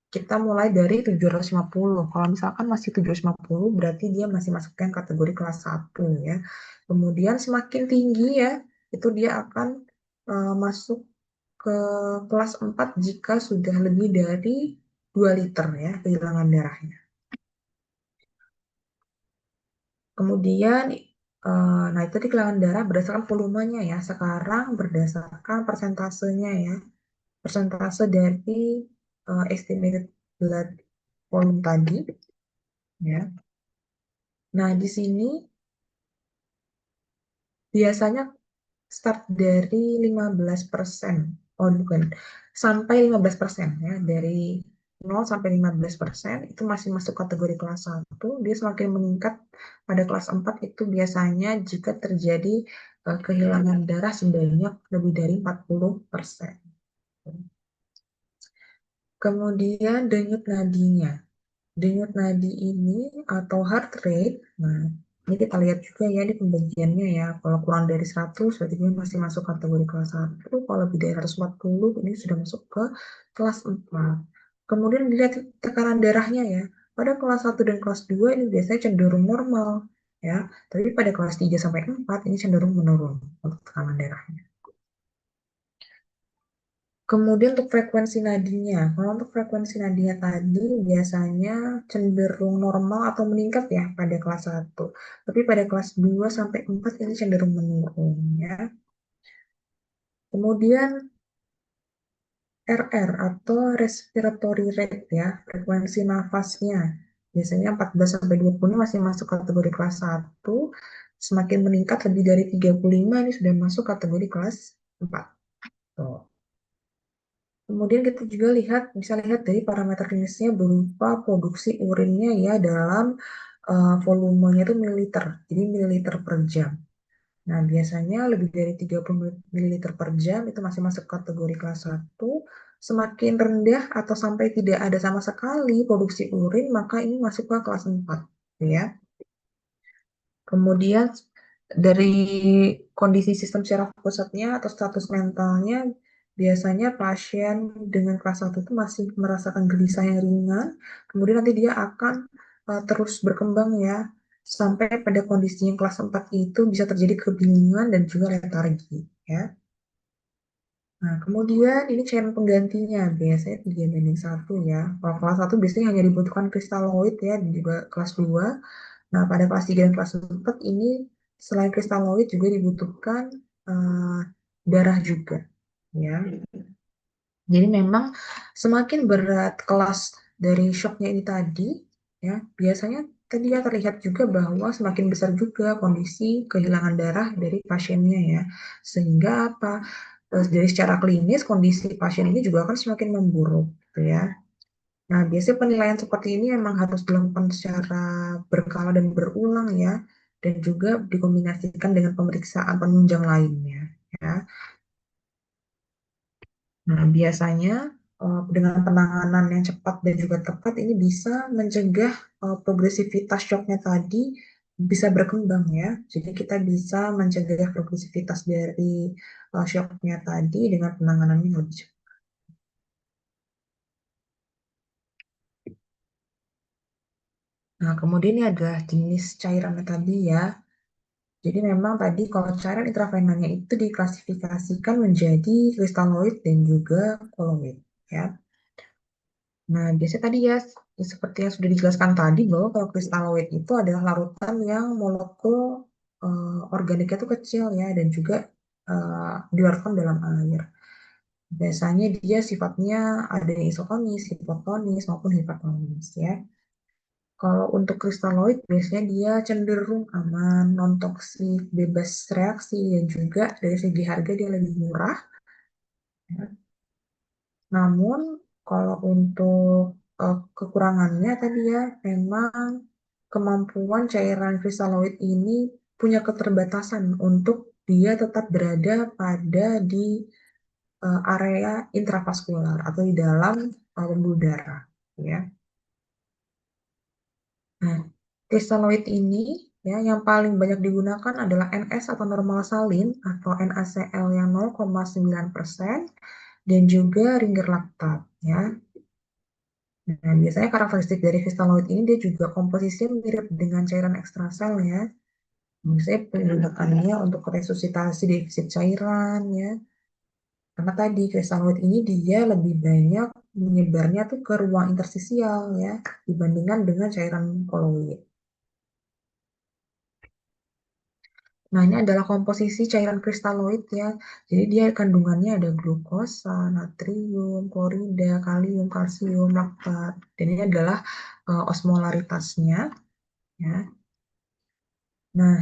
A: kita mulai dari 750. Kalau misalkan masih 750, berarti dia masih masukkan kategori kelas 1 ya. Kemudian semakin tinggi ya, itu dia akan masuk ke kelas 4 jika sudah lebih dari 2 liter ya kehilangan darahnya. Kemudian, nah itu kehilangan darah berdasarkan volumenya ya. Sekarang berdasarkan persentasenya ya. Persentase dari estimated blood volume tadi ya. Nah, di sini biasanya start dari 15%. Oh, bukan. Sampai 15% ya. Dari 0 sampai 15% itu masih masuk kategori kelas 1. Dia semakin meningkat pada kelas 4 itu biasanya jika terjadi kehilangan darah sebanyak lebih dari 40%. Kemudian denyut nadinya. Denyut nadi ini atau heart rate, nah ini kita lihat juga ya di pembagiannya ya. Kalau kurang dari 100 berarti dia masih masuk kategori kelas 1. Kalau lebih dari 140 ini sudah masuk ke kelas 4. Kemudian dilihat tekanan darahnya ya. Pada kelas 1 dan kelas 2 ini biasanya cenderung normal ya. Tapi pada kelas 3 sampai 4 ini cenderung menurun untuk tekanan darahnya. Kemudian untuk frekuensi nadinya, kalau untuk frekuensi nadinya tadi biasanya cenderung normal atau meningkat ya pada kelas 1. Tapi pada kelas 2 sampai 4 ini cenderung menurun ya. Kemudian RR atau respiratory rate ya, frekuensi nafasnya. Biasanya 14 sampai 20 masih masuk kategori kelas 1. Semakin meningkat lebih dari 35 ini sudah masuk kategori kelas 4. Tuh. Kemudian kita juga bisa lihat dari parameter klinisnya berupa produksi urinnya ya dalam volumenya itu mililiter, jadi mililiter per jam. Nah, biasanya lebih dari 30 ml per jam itu masih masuk kategori kelas 1. Semakin rendah atau sampai tidak ada sama sekali produksi urin, maka ini masuk ke kelas 4. Ya. Kemudian dari kondisi sistem syaraf pusatnya atau status mentalnya, biasanya pasien dengan kelas 1 itu masih merasakan gelisah yang ringan, kemudian nanti dia akan terus berkembang ya, sampai pada kondisi yang kelas 4 itu bisa terjadi kebingungan dan juga letargi ya. Nah, kemudian ini cairan penggantinya, biasanya 3:1 ya. Kalau kelas 1 biasanya hanya dibutuhkan kristaloid ya, di kelas 2. Nah, pada kelas 3 dan kelas 4 ini selain kristaloid juga dibutuhkan darah juga ya. Jadi memang semakin berat kelas dari shocknya ini tadi ya, biasanya tadi ya terlihat juga bahwa semakin besar juga kondisi kehilangan darah dari pasiennya ya. Sehingga apa? Dari secara klinis kondisi pasien ini juga akan semakin memburuk gitu ya. Nah, biasanya penilaian seperti ini memang harus dilakukan secara berkala dan berulang ya, dan juga dikombinasikan dengan pemeriksaan penunjang lainnya ya. Nah, biasanya dengan penanganan yang cepat dan juga tepat ini bisa mencegah progresivitas shocknya tadi bisa berkembang ya. Jadi kita bisa mencegah progresivitas dari shocknya tadi dengan penanganan yang lebih cepat. Nah, kemudian ini adalah jenis cairannya tadi ya. Jadi memang tadi kalau cairan intravenanya itu diklasifikasikan menjadi kristaloid dan juga koloid ya. Nah, biasanya tadi ya seperti yang sudah dijelaskan tadi bahwa kalau kristaloid itu adalah larutan yang molekul organiknya itu kecil ya dan juga dilarutkan dalam air. Biasanya dia sifatnya ada yang isotonis, hipotonis maupun hipertonis ya. Kalau untuk kristaloid biasanya dia cenderung aman, non-toksik, bebas reaksi, dan juga dari segi harga dia lebih murah. Ya. Namun kalau untuk kekurangannya tadi ya, memang kemampuan cairan kristaloid ini punya keterbatasan untuk dia tetap berada pada di area intravaskular atau di dalam pembuluh darah. Ya. Nah, kristaloid ini ya yang paling banyak digunakan adalah NS atau normal salin atau NaCl yang 0,9% dan juga ringer laktat ya. Nah, biasanya karakteristik dari kristaloid ini dia juga komposisinya mirip dengan cairan ekstrasel ya. Misalnya penggunaannya untuk resusitasi defisit cairan ya. Karena tadi kristaloid ini dia lebih banyak menyebarnya tuh ke ruang interstisial ya dibandingkan dengan cairan koloid. Nah, ini adalah komposisi cairan kristaloid ya. Jadi dia kandungannya ada glukosa, natrium, klorida, kalium, kalsium, laktat. Dan ini adalah osmolaritasnya ya. Nah,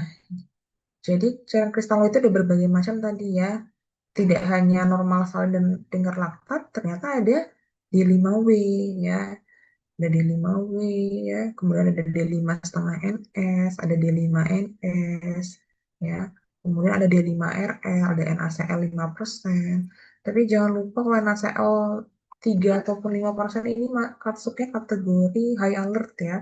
A: jadi cairan kristaloid itu ada berbagai macam tadi ya. Tidak hanya normal salin dan dengar laktat, ternyata ada D5W ya. Ada D5W ya, kemudian ada D5 setengah NS, ada D5NS ya. Kemudian ada D5RL, ada NaCl 5%. Tapi jangan lupa kalau NaCl 3 ataupun 5% ini masuknya kategori high alert ya.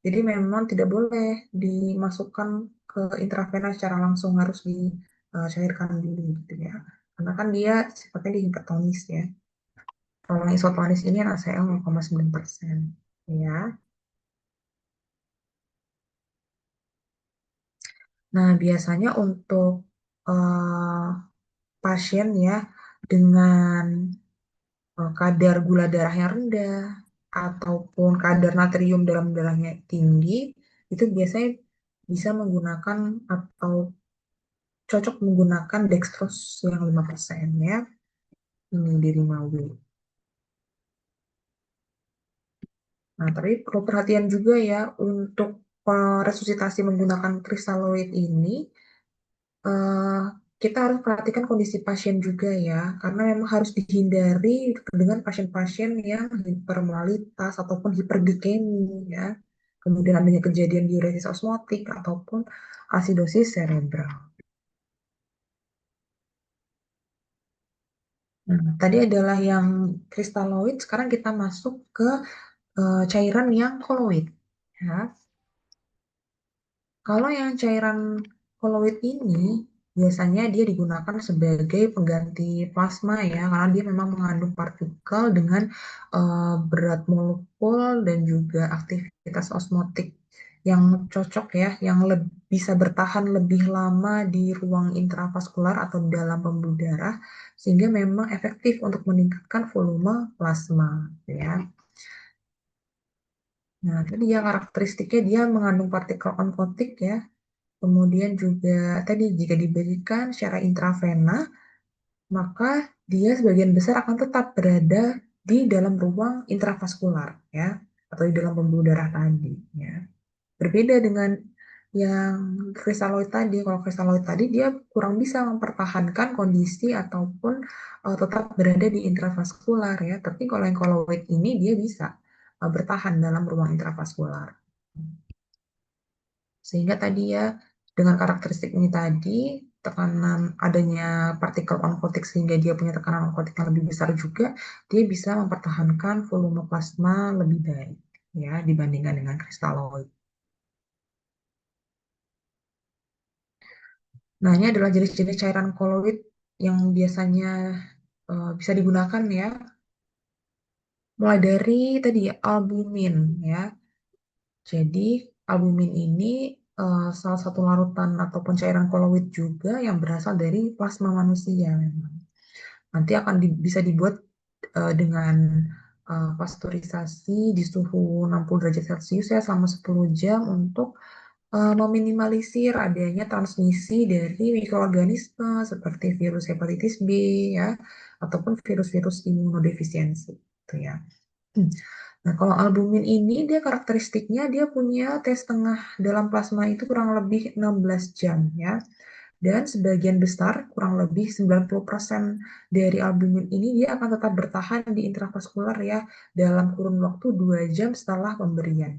A: Jadi memang tidak boleh dimasukkan ke intravena secara langsung, harus dicairkan dulu gitu ya. Karena kan dia sifatnya di hipertonis ya. Kalau yang isotonis ini NaCl 0,9% ya. Nah, biasanya untuk eh, pasien ya dengan kadar gula darahnya rendah ataupun kadar natrium dalam darahnya tinggi, itu biasanya bisa menggunakan atau cocok menggunakan dextrose yang 5% ya. Ini di Rimawi. Nah, tapi perlu perhatian juga ya untuk resusitasi menggunakan kristaloid ini eh, kita harus perhatikan kondisi pasien juga ya, karena memang harus dihindari dengan pasien-pasien yang hipermoralitas ataupun hiperglikemi ya. Kemudian adanya kejadian diuresis osmotik ataupun asidosis cerebral. Nah, tadi adalah yang kristaloid, sekarang kita masuk ke cairan yang koloid. Ya. Kalau yang cairan koloid ini biasanya dia digunakan sebagai pengganti plasma ya, karena dia memang mengandung partikel dengan berat molekul dan juga aktivitas osmotik yang cocok ya, yang bisa bertahan lebih lama di ruang intravaskular atau di dalam pembuluh darah, sehingga memang efektif untuk meningkatkan volume plasma ya. Nah, tadi ya karakteristiknya dia mengandung partikel onkotik ya. Kemudian juga tadi jika diberikan secara intravena, maka dia sebagian besar akan tetap berada di dalam ruang intravaskular ya, atau di dalam pembuluh darah tadi ya. Berbeda dengan yang kristaloid tadi. Kalau kristaloid tadi dia kurang bisa mempertahankan kondisi ataupun tetap berada di intravaskular ya. Tapi kalau yang koloid ini dia bisa bertahan dalam ruang intravaskular. Sehingga tadi ya dengan karakteristik ini tadi tekanan adanya partikel onkotik sehingga dia punya tekanan onkotik yang lebih besar juga, dia bisa mempertahankan volume plasma lebih baik ya dibandingkan dengan kristaloid. Nah, ini adalah jenis-jenis cairan koloid yang biasanya bisa digunakan ya, mulai dari tadi ya, albumin ya. Jadi albumin ini salah satu larutan ataupun cairan koloid juga yang berasal dari plasma manusia memang. Nanti akan bisa dibuat dengan pasteurisasi di suhu 60 derajat Celcius ya selama 10 jam untuk meminimalisir adanya transmisi dari mikroorganisme seperti virus hepatitis B ya ataupun virus-virus imunodefisiensi gitu ya. Nah, kalau albumin ini dia karakteristiknya dia punya T setengah dalam plasma itu kurang lebih 16 jam ya. Dan sebagian besar, kurang lebih 90% dari albumin ini dia akan tetap bertahan di intravaskular ya dalam kurun waktu 2 jam setelah pemberian.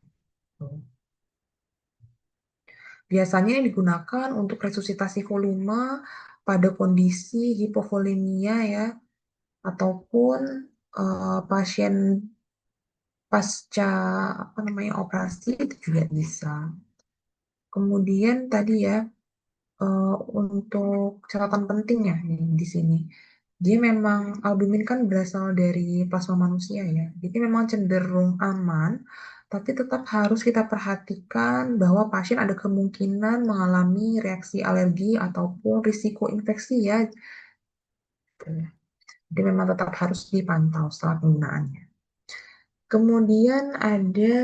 A: Biasanya digunakan untuk resusitasi volume pada kondisi hipovolemia ya, ataupun pasien pasca apa namanya operasi itu juga bisa. Kemudian tadi ya untuk catatan pentingnya nih di sini, dia memang albumin kan berasal dari plasma manusia ya, jadi memang cenderung aman, tapi tetap harus kita perhatikan bahwa pasien ada kemungkinan mengalami reaksi alergi ataupun risiko infeksi ya. Jadi memang tetap harus dipantau setelah penggunaannya. Kemudian ada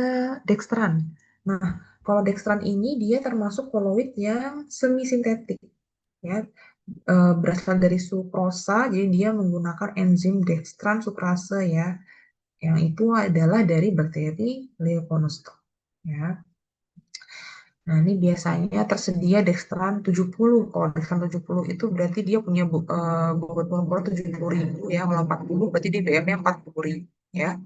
A: dextran. Nah, kalau dextran ini dia termasuk koloid yang semi sintetik ya, berasal dari sukrosa, jadi dia menggunakan enzim dextran sukrase ya, yang itu adalah dari bakteri Leoconostoc ya. Nah, ini biasanya tersedia dextran 70. Kalau dextran 70 itu berarti dia punya bobot molekul 70.000 ya. Kalau 40 berarti dia BM-nya 40.000 ya.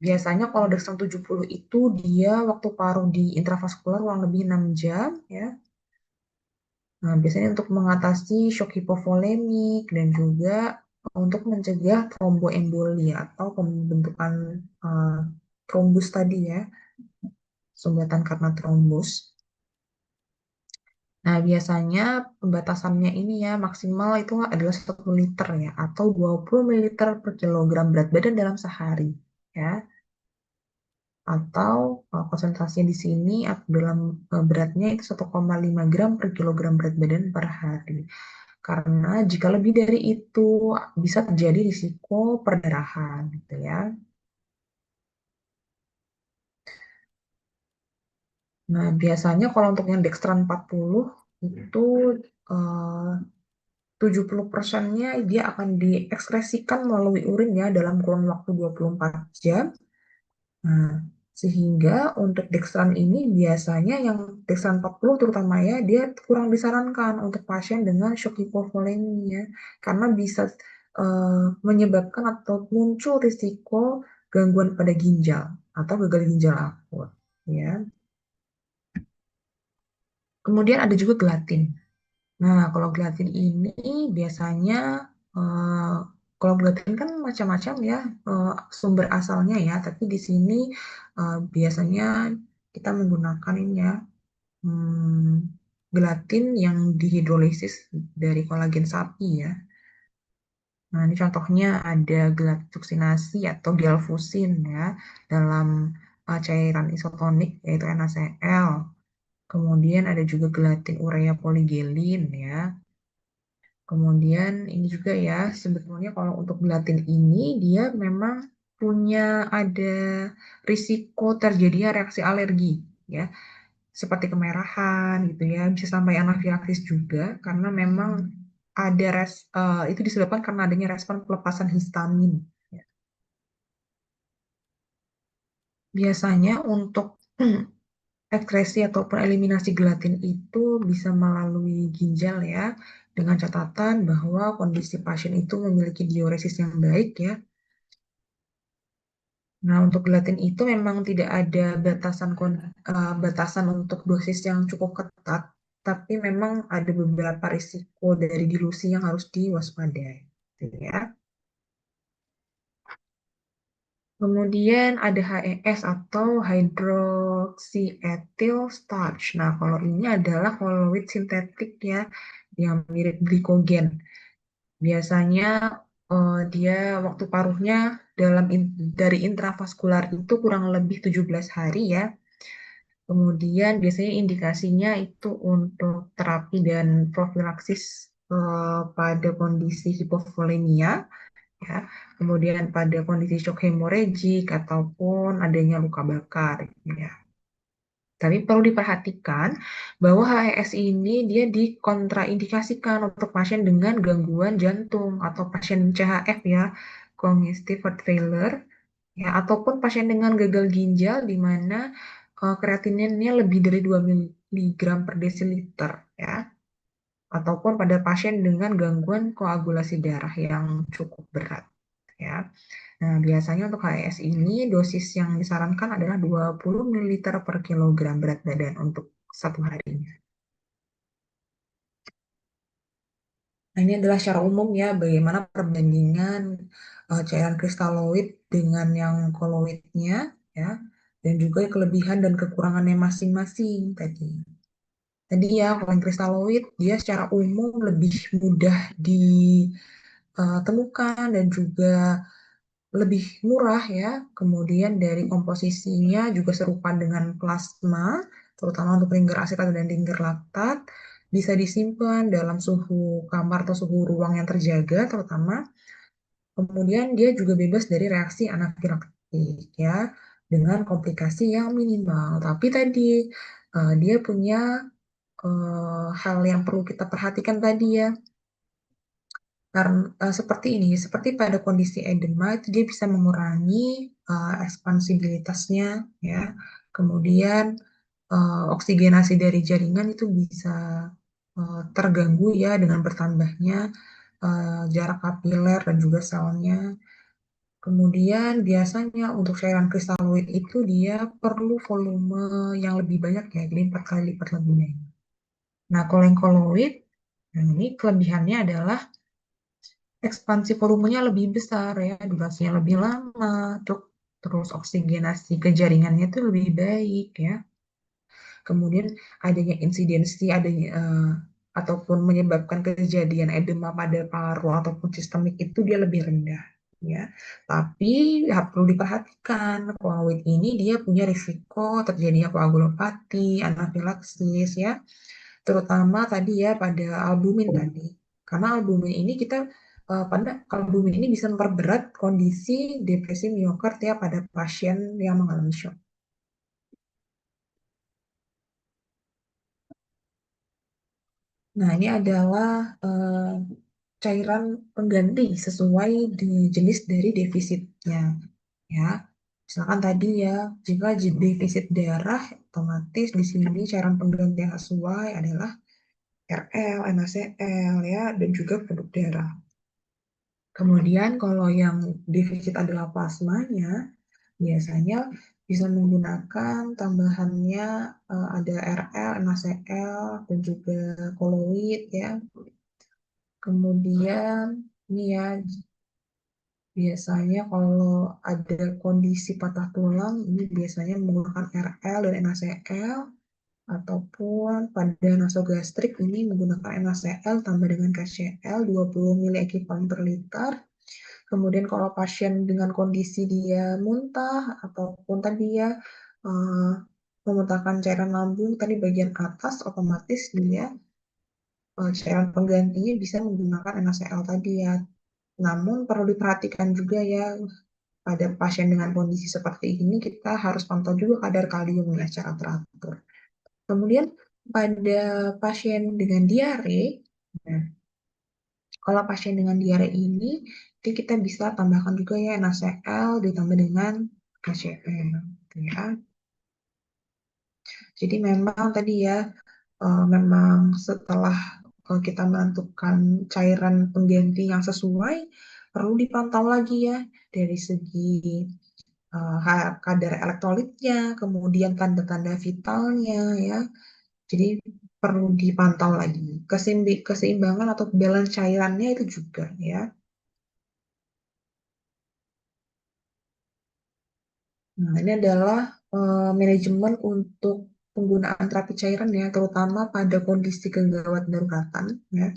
A: Biasanya kalau dextran 70 itu dia waktu paruh di intravaskular kurang lebih 6 jam ya. Nah, biasanya untuk mengatasi shock hipovolemik dan juga untuk mencegah tromboemboli atau pembentukan uh, trombus tadi ya, sumbatan karena trombus. Nah, biasanya pembatasannya ini ya maksimal itu adalah 1 liter ya atau 20 mililiter per kilogram berat badan dalam sehari ya. Atau konsentrasinya di sini dalam beratnya itu 1,5 gram per kilogram berat badan per hari. Karena jika lebih dari itu bisa terjadi risiko perdarahan gitu ya. Nah, biasanya kalau untuk yang dextran 40 itu 70%-nya dia akan diekskresikan melalui urin ya dalam kurun waktu 24 jam. Nah, sehingga untuk dextran ini biasanya yang dextran 40 terutama ya, dia kurang disarankan untuk pasien dengan shock hipovolemia karena bisa menyebabkan atau muncul risiko gangguan pada ginjal atau gagal ginjal akut ya. Kemudian ada juga gelatin. Nah, kalau gelatin ini biasanya eh, kalau gelatin kan macam-macam ya sumber asalnya ya, tapi di sini biasanya kita menggunakan ini ya gelatin yang dihidrolisis dari kolagen sapi ya. Nah, ini contohnya ada gelatin suksinasi atau dialfusin ya dalam cairan isotonik yaitu NaCl. Kemudian ada juga gelatin urea poligelin ya. Kemudian ini juga ya, sebetulnya kalau untuk gelatin ini dia memang punya ada risiko terjadinya reaksi alergi ya, seperti kemerahan gitu ya, bisa sampai anafilaksis juga karena memang ada itu disebabkan karena adanya respon pelepasan histamin. Ya. Biasanya untuk ekskresi ataupun eliminasi gelatin itu bisa melalui ginjal ya, dengan catatan bahwa kondisi pasien itu memiliki diuresis yang baik ya. Nah, untuk gelatin itu memang tidak ada batasan batasan untuk dosis yang cukup ketat. tapi memang ada beberapa risiko dari dilusi yang harus diwaspadai, gitu ya. Kemudian ada HES atau hydroxyethyl starch. Nah, kalau ini adalah koloid sintetik ya, yang mirip glikogen. Biasanya dia waktu paruhnya dari intravaskular itu kurang lebih 17 hari ya. Kemudian biasanya indikasinya itu untuk terapi dan profilaksis pada kondisi hipovolemia ya. Kemudian pada kondisi shock hemorrhagic ataupun adanya luka bakar ya. Tapi perlu diperhatikan bahwa HES ini dia dikontraindikasikan untuk pasien dengan gangguan jantung atau pasien CHF ya, congestive heart failure ya, ataupun pasien dengan gagal ginjal di mana kreatininnya lebih dari 2 miligram per desiliter ya, ataupun pada pasien dengan gangguan koagulasi darah yang cukup berat ya. Nah, biasanya untuk HES ini dosis yang disarankan adalah 20 ml per kilogram berat badan untuk satu harinya. Nah, ini adalah secara umum ya bagaimana perbandingan cairan kristaloid dengan yang koloidnya ya, dan juga kelebihan dan kekurangannya masing-masing tadi. Tadi ya, kalau yang kristaloid dia secara umum lebih mudah ditemukan dan juga lebih murah ya. Kemudian dari komposisinya juga serupa dengan plasma, terutama untuk lingkar asetat dan lingkar laktat, bisa disimpan dalam suhu kamar atau suhu ruang yang terjaga, terutama. Kemudian dia juga bebas dari reaksi anafilaktik ya, dengan komplikasi yang minimal. Tapi tadi dia punya hal yang perlu kita perhatikan tadi ya, karena seperti ini, seperti pada kondisi edema itu dia bisa mengurangi ekspansibilitasnya ya. Kemudian oksigenasi dari jaringan itu bisa terganggu ya dengan bertambahnya jarak kapiler dan juga selnya. Kemudian biasanya untuk cairan kristaloid itu dia perlu volume yang lebih banyak ya, jadi 4 kali lipat lebih banyak. Nah, kalau yang koloid, nah ini kelebihannya adalah ekspansi volumenya lebih besar ya, durasinya lebih lama, terus oksigenasi ke jaringannya itu lebih baik ya. Kemudian adanya insidensi adanya ataupun menyebabkan kejadian edema pada paru ataupun sistemik itu dia lebih rendah ya. Tapi perlu diperhatikan koloid ini dia punya risiko terjadinya koagulopati, anafilaksis ya, terutama tadi ya pada albumin tadi. Karena albumin ini pada albumin ini bisa memperberat kondisi depresi miokard ya pada pasien yang mengalami shock. Nah, ini adalah cairan pengganti sesuai dengan jenis dari defisitnya ya. Misalkan tadi ya, jika defisit darah, otomatis di sini cairan pengganti yang sesuai adalah RL, NaCl ya, dan juga produk darah. Kemudian kalau yang defisit adalah plasmanya, biasanya bisa menggunakan tambahannya ada RL, NaCl, dan juga koloid ya. Kemudian ini ya, biasanya kalau ada kondisi patah tulang, ini biasanya menggunakan RL dan NaCl, ataupun pada nasogastrik ini menggunakan NaCl tambah dengan KCl 20 ml ekuivalen per liter. Kemudian kalau pasien dengan kondisi dia muntah ataupun tadi ya eh, memuntahkan cairan lambung tadi bagian atas, otomatis dia cairan penggantinya bisa menggunakan NaCl tadi ya. Namun perlu diperhatikan juga ya pada pasien dengan kondisi seperti ini kita harus pantau juga kadar kaliumnya secara teratur. Kemudian pada pasien dengan diare, nah, kalau pasien dengan diare ini, jadi kita bisa tambahkan juga ya NaCl ditambah dengan KCl, gitu ya. Jadi memang tadi ya, memang setelah kita menentukan cairan pengganti yang sesuai, perlu dipantau lagi ya dari segi kadar elektrolitnya, kemudian tanda-tanda vitalnya ya. Jadi perlu dipantau lagi. Keseimbangan atau balance cairannya itu juga ya. Nah, ini adalah manajemen untuk penggunaan terapi cairan ya, terutama pada kondisi kegawat daruratan ya.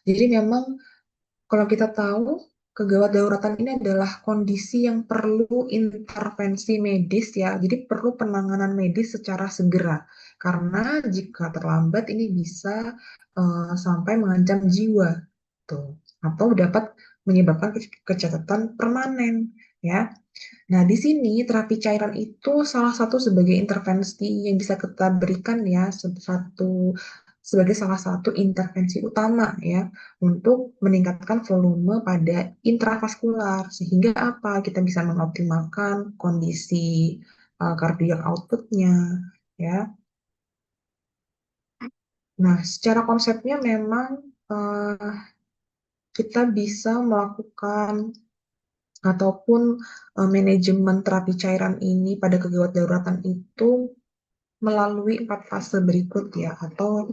A: Jadi memang kalau kita tahu kegawat daruratan ini adalah kondisi yang perlu intervensi medis ya, jadi perlu penanganan medis secara segera. Karena jika terlambat ini bisa sampai mengancam jiwa tuh, atau dapat menyebabkan kecacatan permanen ya. Nah, di sini terapi cairan itu salah satu sebagai intervensi yang bisa kita berikan ya, sebagai salah satu intervensi utama ya untuk meningkatkan volume pada intravaskular sehingga apa? Kita bisa mengoptimalkan kondisi cardiac outputnya ya. Nah, secara konsepnya memang eh, kita bisa melakukan ataupun manajemen terapi cairan ini pada kegawat daruratan itu melalui 4 fase berikut ya, atau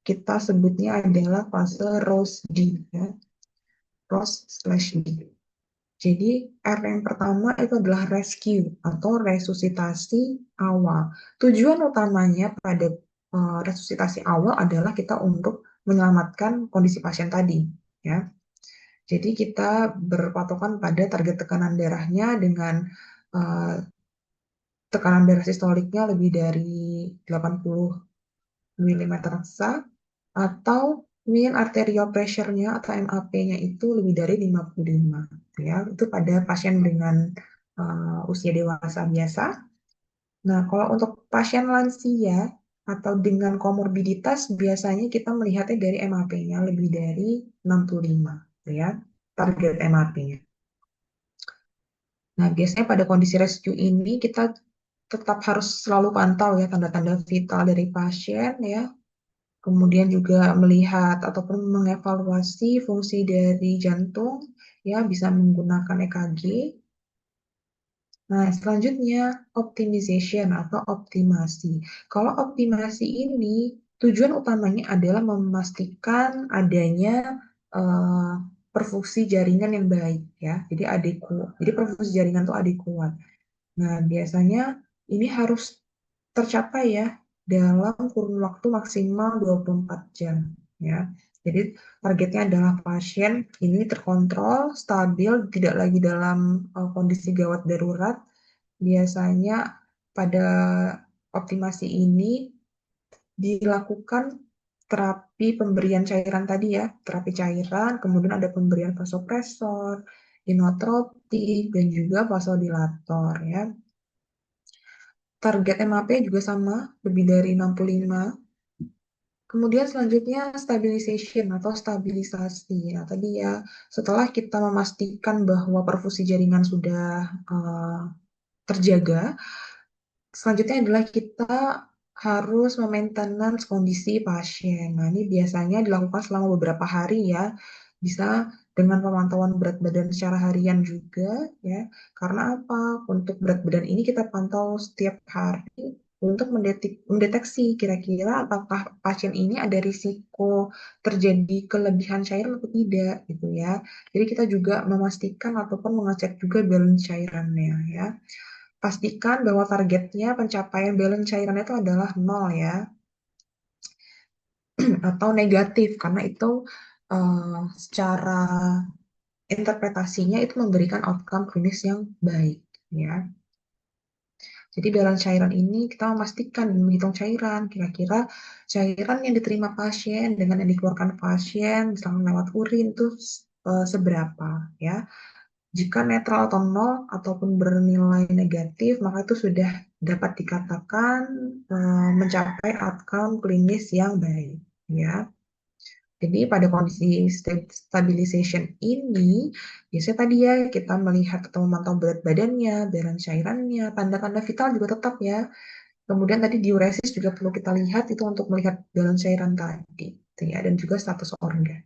A: kita sebutnya adalah fase ROS-D ya, ROS/D. Jadi R yang pertama itu adalah rescue atau resusitasi awal. Tujuan utamanya pada resusitasi awal adalah kita untuk menyelamatkan kondisi pasien tadi ya. Jadi kita berpatokan pada target tekanan darahnya dengan uh, tekanan darah sistoliknya lebih dari 80 mm sah atau mean arterial pressure-nya atau MAP-nya itu lebih dari 55 ya. Itu pada pasien dengan usia dewasa biasa. Nah, kalau untuk pasien lansia atau dengan komorbiditas biasanya kita melihatnya dari MAP-nya lebih dari 65 ya, target MAP-nya. Nah, biasanya pada kondisi rescue ini kita tetap harus selalu pantau ya tanda-tanda vital dari pasien ya. Kemudian juga melihat ataupun mengevaluasi fungsi dari jantung ya bisa menggunakan EKG. Nah, selanjutnya optimization atau optimasi. Kalau optimasi ini tujuan utamanya adalah memastikan adanya eh, perfusi jaringan yang baik ya. Jadi Jadi perfusi jaringan itu adekuat. Nah, biasanya ini harus tercapai ya dalam kurun waktu maksimal 24 jam ya. Jadi targetnya adalah pasien ini terkontrol, stabil, tidak lagi dalam kondisi gawat darurat. Biasanya pada optimasi ini dilakukan terapi pemberian cairan tadi ya, terapi cairan, kemudian ada pemberian vasopresor, inotropik, dan juga vasodilator ya. Target MAP juga sama, lebih dari 65. Kemudian selanjutnya stabilization atau stabilisasi. Nah, tadi ya, setelah kita memastikan bahwa perfusi jaringan sudah terjaga, selanjutnya adalah kita harus memaintenance kondisi pasien. Nah, ini biasanya dilakukan selama beberapa hari ya. Bisa dengan pemantauan berat badan secara harian juga ya. Karena apa? Untuk berat badan ini kita pantau setiap hari untuk mendeteksi kira-kira apakah pasien ini ada risiko terjadi kelebihan cairan atau tidak gitu ya. Jadi kita juga memastikan ataupun mengecek juga balance cairannya ya. Pastikan bahwa targetnya pencapaian balance cairan itu adalah nol ya, atau negatif, karena itu secara interpretasinya itu memberikan outcome klinis yang baik ya. Jadi dalam cairan ini kita memastikan menghitung cairan, kira-kira cairan yang diterima pasien dengan yang dikeluarkan pasien, misalnya lewat urin itu seberapa ya. Jika netral atau nol ataupun bernilai negatif, maka itu sudah dapat dikatakan mencapai outcome klinis yang baik ya. Jadi pada kondisi stabilization ini, biasanya tadi ya kita melihat atau memantau berat badannya, beran cairannya, tanda-tanda vital juga tetap ya. Kemudian tadi diuresis juga perlu kita lihat itu untuk melihat balance cairan tadi, gitu ya, dan juga status organ.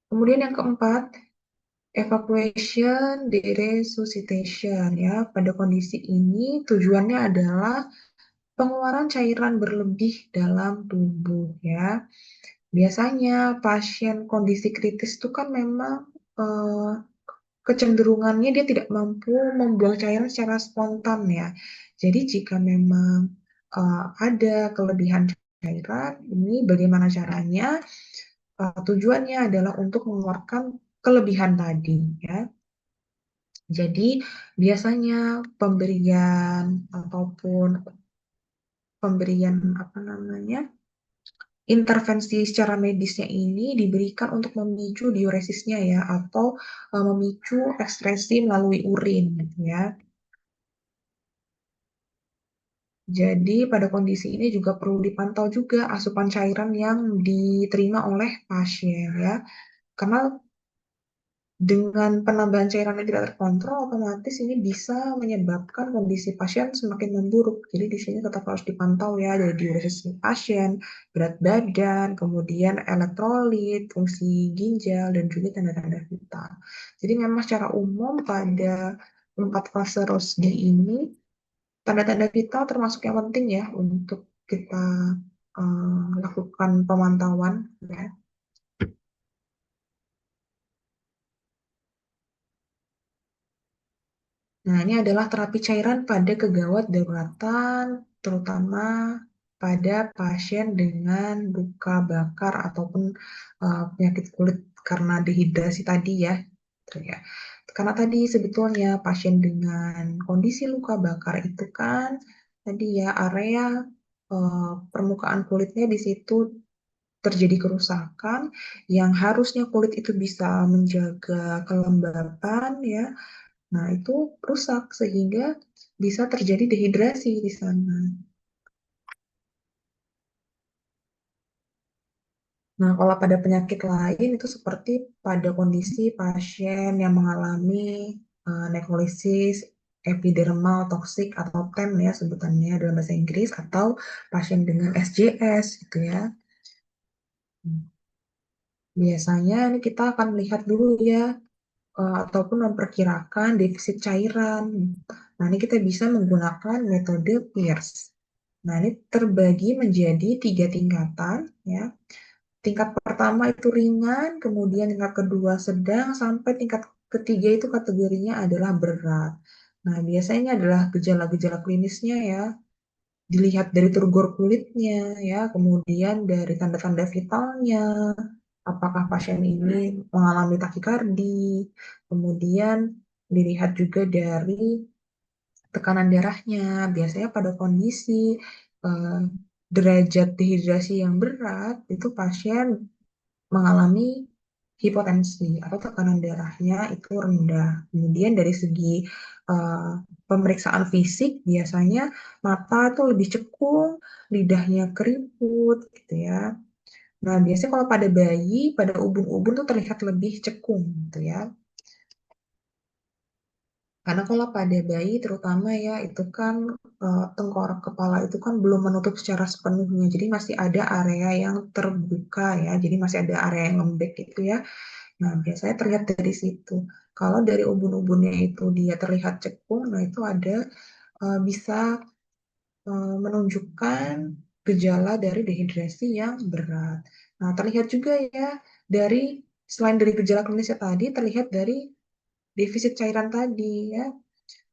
A: Kemudian yang keempat, evacuation de resuscitation ya. Pada kondisi ini tujuannya adalah pengeluaran cairan berlebih dalam tubuh ya. Biasanya pasien kondisi kritis itu kan memang eh, kecenderungannya dia tidak mampu membuang cairan secara spontan ya. Jadi jika memang ada kelebihan cairan, ini bagaimana caranya? Tujuannya adalah untuk mengeluarkan kelebihan tadi ya. Jadi biasanya pemberian ataupun pemberian apa namanya intervensi secara medisnya ini diberikan untuk memicu diuresisnya ya atau memicu ekskresi melalui urin gitu ya. Jadi pada kondisi ini juga perlu dipantau juga asupan cairan yang diterima oleh pasien ya. Karena dengan penambahan cairan yang tidak terkontrol, otomatis ini bisa menyebabkan kondisi pasien semakin memburuk. Jadi di sini tetap harus dipantau ya dari diuresis pasien, berat badan, kemudian elektrolit, fungsi ginjal, dan juga tanda-tanda vital. Jadi memang secara umum pada 4 fase ROSD ini, tanda-tanda vital termasuk yang penting ya untuk kita lakukan pemantauan ya. Nah, ini adalah terapi cairan pada kegawat daruratan, terutama pada pasien dengan luka bakar ataupun penyakit kulit karena dehidrasi tadi ya. Gitu ya. Karena tadi sebetulnya pasien dengan kondisi luka bakar itu kan tadi ya area permukaan kulitnya di situ terjadi kerusakan yang harusnya kulit itu bisa menjaga kelembapan ya. Nah, itu rusak sehingga bisa terjadi dehidrasi di sana. Nah, kalau pada penyakit lain itu seperti pada kondisi pasien yang mengalami nekrolisis epidermal toksik atau TEM ya sebutannya dalam bahasa Inggris atau pasien dengan SJS gitu ya. Biasanya ini kita akan melihat dulu ya ataupun memperkirakan defisit cairan. Nah, ini kita bisa menggunakan metode Pierce. Nah, ini terbagi menjadi 3 tingkatan ya. Tingkat pertama itu ringan, kemudian tingkat kedua sedang, sampai tingkat ketiga itu kategorinya adalah berat. Nah, biasanya adalah gejala-gejala klinisnya ya, dilihat dari turgor kulitnya ya, kemudian dari tanda-tanda vitalnya, apakah pasien ini mengalami takikardi, kemudian dilihat juga dari tekanan darahnya. Biasanya pada kondisi eh, derajat dehidrasi yang berat, itu pasien mengalami hipotensi atau tekanan darahnya itu rendah. Kemudian dari segi eh, pemeriksaan fisik, biasanya mata itu lebih cekung, lidahnya keriput, gitu ya. Nah, biasanya kalau pada bayi, pada ubun-ubun tuh terlihat lebih cekung, gitu ya. Karena kalau pada bayi terutama ya itu kan tengkorak kepala itu kan belum menutup secara sepenuhnya. Jadi masih ada area yang terbuka ya. Jadi masih ada area yang lembek gitu ya. Nah, biasanya terlihat dari situ. Kalau dari ubun-ubunnya itu dia terlihat cekung, nah itu ada bisa menunjukkan gejala dari dehidrasi yang berat. Nah, terlihat juga ya dari selain dari gejala klinisnya tadi, terlihat dari defisit cairan tadi ya.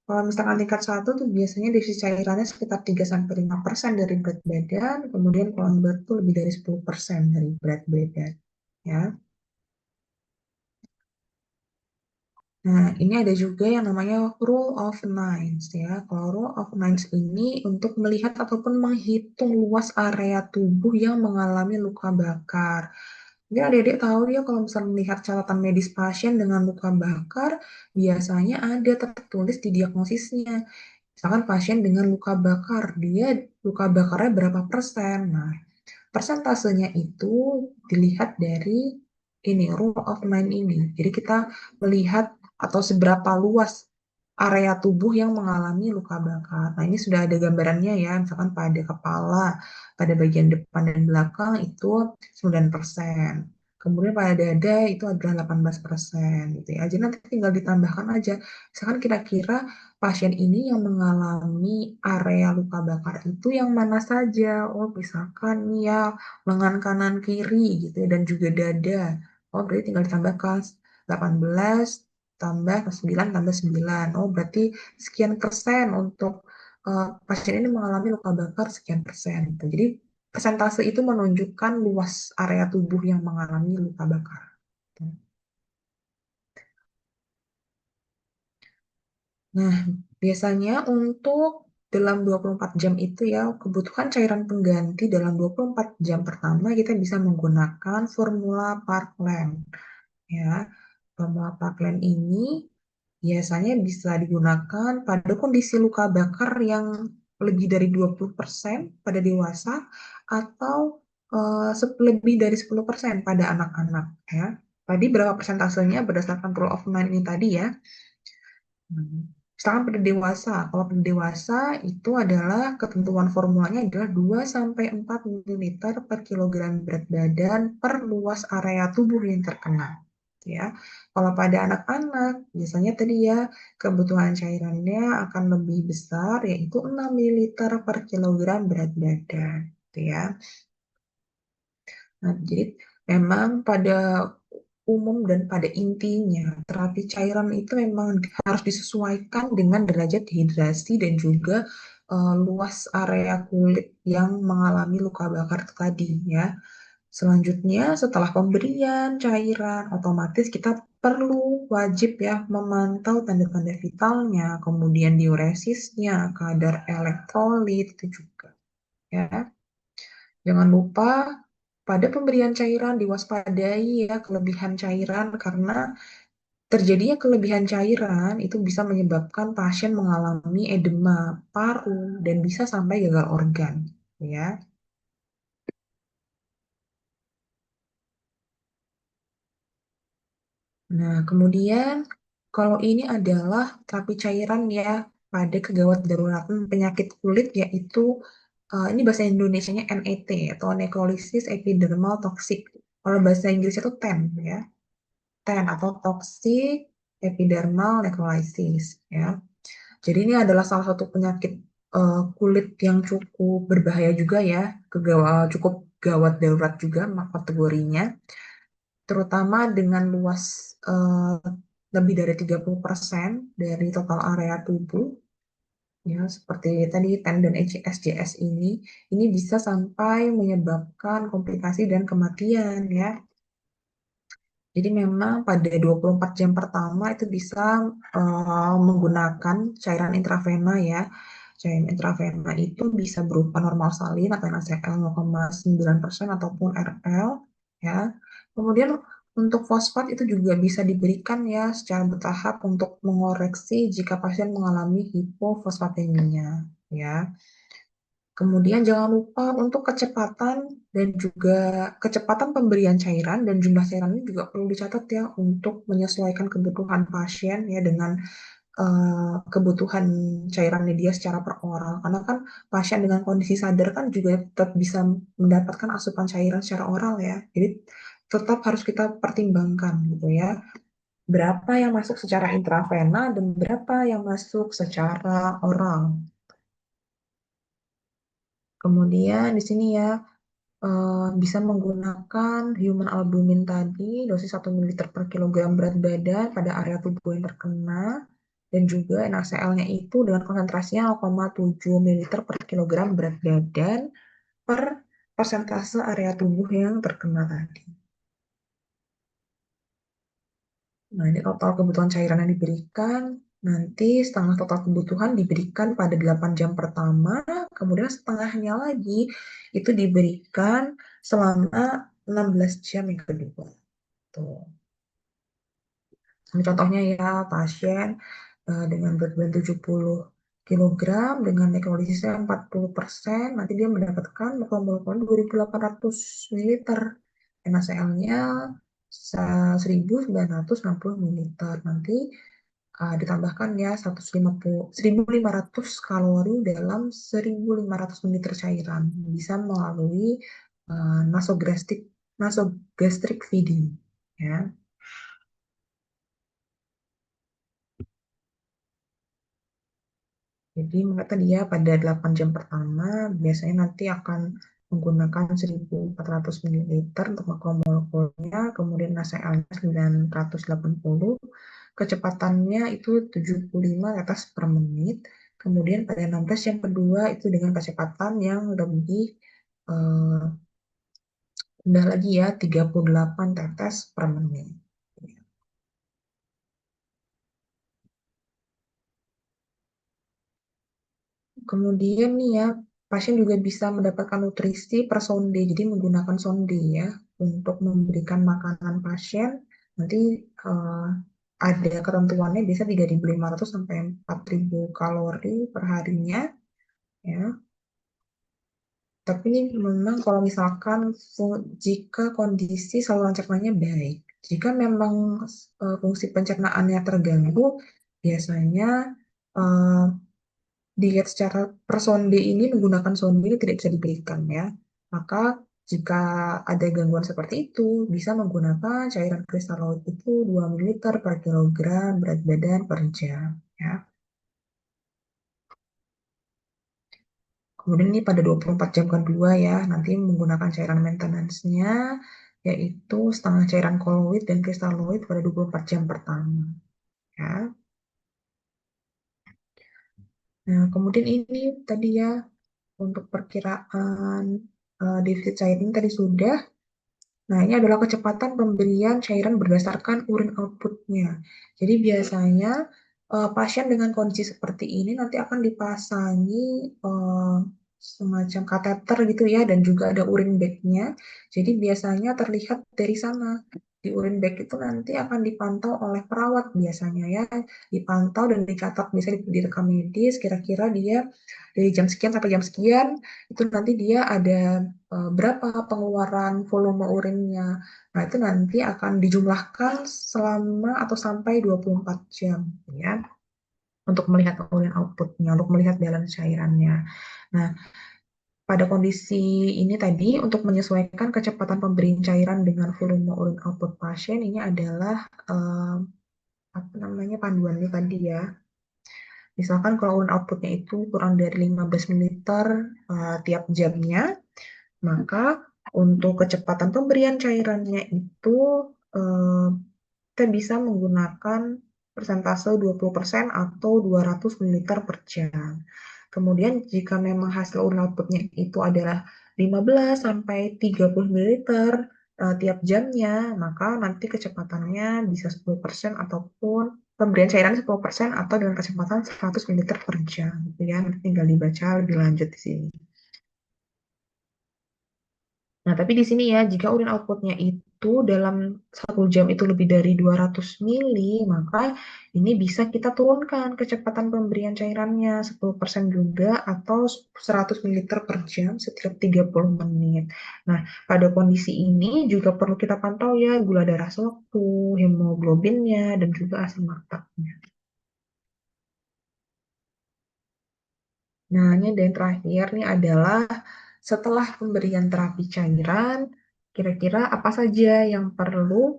A: Kalau misalkan tingkat 1 tuh biasanya defisit cairannya sekitar 3-5% dari berat badan, kemudian kalau yang berat tuh lebih dari 10% dari berat badan. Ya. Nah, ini ada juga yang namanya rule of nines ya. Kalau rule of nines ini untuk melihat ataupun menghitung luas area tubuh yang mengalami luka bakar. Jadi adik-adik tahu ya kalau misalnya melihat catatan medis pasien dengan luka bakar, biasanya ada tertulis di diagnosisnya. Misalkan pasien dengan luka bakar, dia luka bakarnya berapa persen. Nah, persentasenya itu dilihat dari ini rule of nine ini. Jadi kita melihat atau seberapa luas area tubuh yang mengalami luka bakar. Nah, ini sudah ada gambarannya ya, misalkan pada kepala, pada bagian depan dan belakang itu 9%. Kemudian pada dada itu adalah 18% gitu ya. Jadi nanti tinggal ditambahkan aja. Misalkan kira-kira pasien ini yang mengalami area luka bakar itu yang mana saja. Oh, misalkan nih ya lengan kanan kiri gitu ya, dan juga dada. Oh, berarti tinggal ditambahkan 18 tambah 9 tambah 9. Oh, berarti sekian persen untuk pasien ini mengalami luka bakar sekian persen gitu. Jadi persentase itu menunjukkan luas area tubuh yang mengalami luka bakar. Nah, biasanya untuk dalam 24 jam itu ya, kebutuhan cairan pengganti dalam 24 jam pertama kita bisa menggunakan formula Parkland. Ya, formula Parkland ini biasanya bisa digunakan pada kondisi luka bakar yang lebih dari 20% pada dewasa atau lebih dari 10% pada anak-anak ya. Tadi berapa persentasenya berdasarkan rule of nine ini tadi ya. Misalkan pada dewasa, kalau pada dewasa itu adalah ketentuan formulanya adalah 2 sampai 4 ml per kilogram berat badan per luas area tubuh yang terkena. Ya. Kalau pada anak-anak, biasanya tadi ya kebutuhan cairannya akan lebih besar yaitu 6 ml per kilogram berat badan. Gitu ya. Nah, jadi memang pada umum dan pada intinya terapi cairan itu memang harus disesuaikan dengan derajat hidrasi dan juga luas area kulit yang mengalami luka bakar tadi ya. Selanjutnya setelah pemberian cairan otomatis kita perlu wajib ya memantau tanda-tanda vitalnya, kemudian diuresisnya, kadar elektrolit itu juga ya. Jangan lupa pada pemberian cairan diwaspadai ya kelebihan cairan karena terjadinya kelebihan cairan itu bisa menyebabkan pasien mengalami edema paru dan bisa sampai gagal organ ya. Nah, kemudian kalau ini adalah terapi cairan ya pada kegawat daruratan penyakit kulit yaitu ini bahasa Indonesianya NET atau necrolysis epidermal toxic. Kalau bahasa Inggris itu TEN ya. TEN atau toxic epidermal necrolysis ya. Jadi ini adalah salah satu penyakit kulit yang cukup berbahaya juga ya, cukup gawat darurat juga kategorinya, terutama dengan luas lebih dari 30% dari total area tubuh. Ya, seperti tadi TEN dan SJS ini bisa sampai menyebabkan komplikasi dan kematian ya. Jadi memang pada 24 jam pertama itu bisa menggunakan cairan intravena ya. Cairan intravena itu bisa berupa normal salin atau NaCl 0,9% ataupun RL ya. Kemudian untuk fosfat itu juga bisa diberikan ya secara bertahap untuk mengoreksi jika pasien mengalami hipofosfatemia ya. Kemudian jangan lupa untuk kecepatan dan juga kecepatan pemberian cairan dan jumlah cairan ini juga perlu dicatat ya untuk menyesuaikan kebutuhan pasien ya dengan kebutuhan cairannya dia secara per oral. Karena kan pasien dengan kondisi sadar kan juga tetap bisa mendapatkan asupan cairan secara oral ya. Jadi tetap harus kita pertimbangkan gitu ya. Berapa yang masuk secara intravena dan berapa yang masuk secara oral. Kemudian di sini ya bisa menggunakan human albumin tadi, dosis 1 ml per kilogram berat badan pada area tubuh yang terkena, dan juga NaCl-nya itu dengan konsentrasinya 0,7 ml per kilogram berat badan per persentase area tubuh yang terkena tadi. Nah, ini total kebutuhan cairan yang diberikan. Nanti setengah total kebutuhan diberikan pada 8 jam pertama, kemudian setengahnya lagi itu diberikan selama 16 jam yang kedua. Tuh. Ini contohnya ya, pasien dengan berat badan 70 kilogram dengan nekrolitisnya 40%, nanti dia mendapatkan molekul 2.800 ml. NaCl-nya 1.960 ml. Nanti ditambahkan ya 1.500 kalori dalam 1.500 ml cairan. Bisa melalui nasogastric nasogastric feeding, ya. Jadi tadi ya pada 8 jam pertama biasanya nanti akan menggunakan 1.400 ml untuk makromolkulnya, kemudian NaCl 980, kecepatannya itu 75 tetes per menit. Kemudian pada 16 jam kedua itu dengan kecepatan yang lebih eh, rendah lagi ya, 38 tetes per menit. Kemudian nih ya, pasien juga bisa mendapatkan nutrisi per sonde, jadi menggunakan sonde ya untuk memberikan makanan pasien. Nanti eh, ada ketentuannya bisa 3.500 sampai 4.000 kalori per harinya ya. Tapi ini memang kalau misalkan jika kondisi saluran cernanya baik, jika memang fungsi pencernaannya terganggu, biasanya eh, diet secara per sonde ini menggunakan sonde ini tidak bisa diberikan ya. Maka jika ada gangguan seperti itu, bisa menggunakan cairan kristaloid itu 2 ml per kilogram berat badan per jam ya. Kemudian ini pada 24 jam kedua ya, nanti menggunakan cairan maintenance-nya yaitu setengah cairan koloid dan kristaloid pada 24 jam pertama ya. Nah, kemudian ini tadi ya untuk perkiraan defisit cairan tadi sudah. Nah, ini adalah kecepatan pemberian cairan berdasarkan urin output-nya. Jadi biasanya pasien dengan kondisi seperti ini nanti akan dipasangi semacam kateter gitu ya, dan juga ada urin bag-nya. Jadi biasanya terlihat dari sana. Di urin bag itu nanti akan dipantau oleh perawat biasanya ya, dipantau dan dicatat bisa direkam medis, kira-kira dia dari jam sekian sampai jam sekian itu nanti dia ada berapa pengeluaran volume urinnya. Nah, itu nanti akan dijumlahkan selama atau sampai 24 jam ya untuk melihat urin outputnya, untuk melihat balance cairannya. Nah, pada kondisi ini tadi untuk menyesuaikan kecepatan pemberian cairan dengan volume urin output pasien ini adalah apa namanya panduannya tadi ya. Misalkan kalau urin outputnya itu kurang dari 15 ml tiap jamnya, maka untuk kecepatan pemberian cairannya itu eh, kita bisa menggunakan persentase 20% atau 200 ml per jam. Kemudian jika memang hasil urin outputnya itu adalah 15 sampai 30 ml tiap jamnya, maka nanti kecepatannya bisa 10% ataupun pemberian cairan 10% atau dengan kecepatan 100 ml per jam. Gitu ya, nanti tinggal dibaca lebih lanjut di sini. Nah, tapi di sini ya, jika urin outputnya itu dalam 1 jam itu lebih dari 200 mili, maka ini bisa kita turunkan kecepatan pemberian cairannya 10% juga atau 100 ml per jam setiap 30 menit. Nah, pada kondisi ini juga perlu kita pantau ya gula darah sewaktu, hemoglobinnya, dan juga asam laktatnya. Nah, ini dan terakhir nih adalah setelah pemberian terapi cairan, kira-kira apa saja yang perlu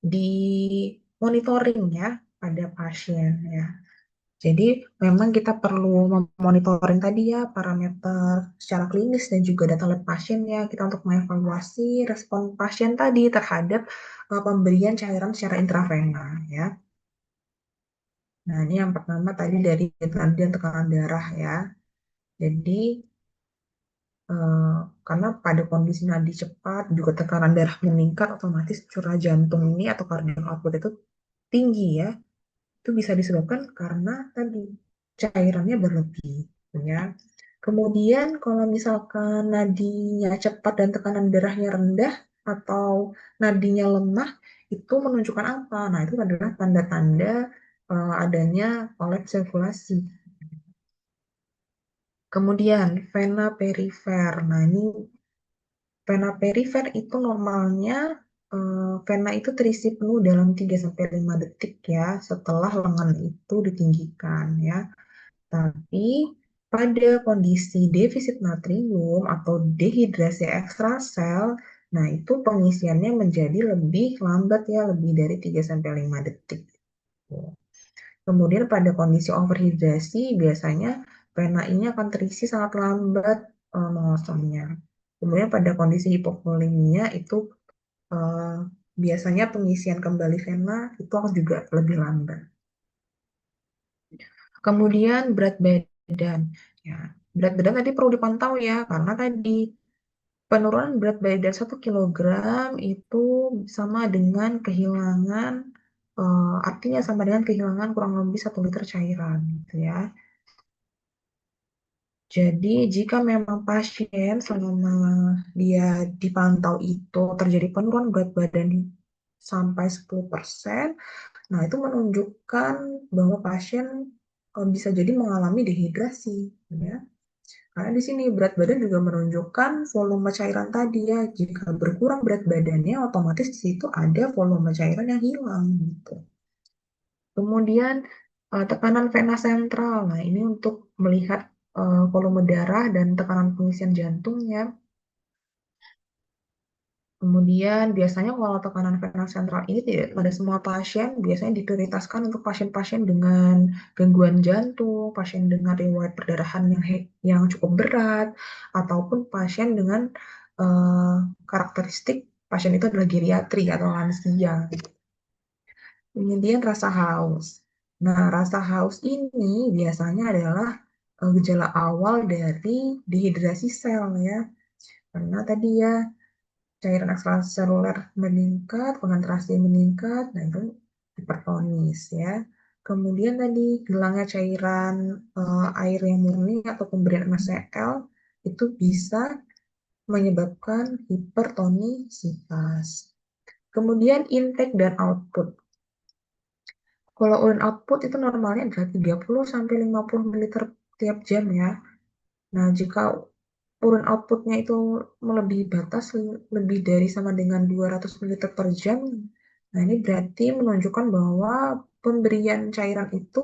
A: dimonitoring ya pada pasien ya. Jadi memang kita perlu memonitoring tadi ya parameter secara klinis dan juga data lab pasien ya kita untuk mengevaluasi respon pasien tadi terhadap pemberian cairan secara intravena ya. Nah, ini yang pertama tadi dari penelitian tekanan darah ya. Jadi Eh, karena pada kondisi nadi cepat, juga tekanan darah meningkat, otomatis curah jantung ini atau cardiac output itu tinggi ya. Itu bisa disebabkan karena tadi cairannya berlebih, ya. Kemudian kalau misalkan nadinya cepat dan tekanan darahnya rendah atau nadinya lemah, itu menunjukkan apa? Nah, itu adalah tanda-tanda adanya kolaps sirkulasi. Kemudian vena perifer. Nah, ini vena perifer itu normalnya vena itu terisi penuh dalam 3 sampai 5 detik ya setelah lengan itu ditinggikan ya. Tapi pada kondisi defisit natrium atau dehidrasi ekstrasel, nah itu pengisiannya menjadi lebih lambat ya, lebih dari 3 sampai 5 detik. Kemudian pada kondisi overhidrasi biasanya pena ini akan terisi sangat lambat mengosongnya. Kemudian pada kondisi hipovolemia itu eh, biasanya pengisian kembali vena itu akan juga lebih lambat. Kemudian berat badan. Ya, berat badan tadi perlu dipantau ya, karena tadi penurunan berat badan 1 kilogram itu sama dengan kehilangan, artinya sama dengan kehilangan kurang lebih 1 liter cairan, gitu ya. Jadi, jika memang pasien selama dia dipantau itu terjadi penurunan berat badan sampai 10%, nah itu menunjukkan bahwa pasien bisa jadi mengalami dehidrasi, ya. Karena di sini berat badan juga menunjukkan volume cairan tadi ya. Jika berkurang berat badannya, otomatis di situ ada volume cairan yang hilang gitu. Kemudian tekanan vena sentral. Nah, ini untuk melihat volume darah dan tekanan pengisian jantungnya. Kemudian biasanya kalau tekanan vena sentral ini tidak pada semua pasien, biasanya diprioritaskan untuk pasien-pasien dengan gangguan jantung, pasien dengan riwayat perdarahan yang cukup berat, ataupun pasien dengan eh, karakteristik pasien itu adalah geriatri atau lansia. Kemudian rasa haus. Nah, rasa haus ini biasanya adalah gejala awal dari dehidrasi sel ya. Karena tadi ya cairan ekstraseluler meningkat, konsentrasi meningkat, nah itu hipertonis ya. Kemudian tadi hilangnya cairan air yang murni atau pemberian NaCl itu bisa menyebabkan hipertonisitas. Kemudian intake dan output. Kalau urine output itu normalnya adalah 30 sampai 50 ml tiap jam ya. Nah, jika urine outputnya itu melebihi batas lebih dari sama dengan 200 ml per jam, nah ini berarti menunjukkan bahwa pemberian cairan itu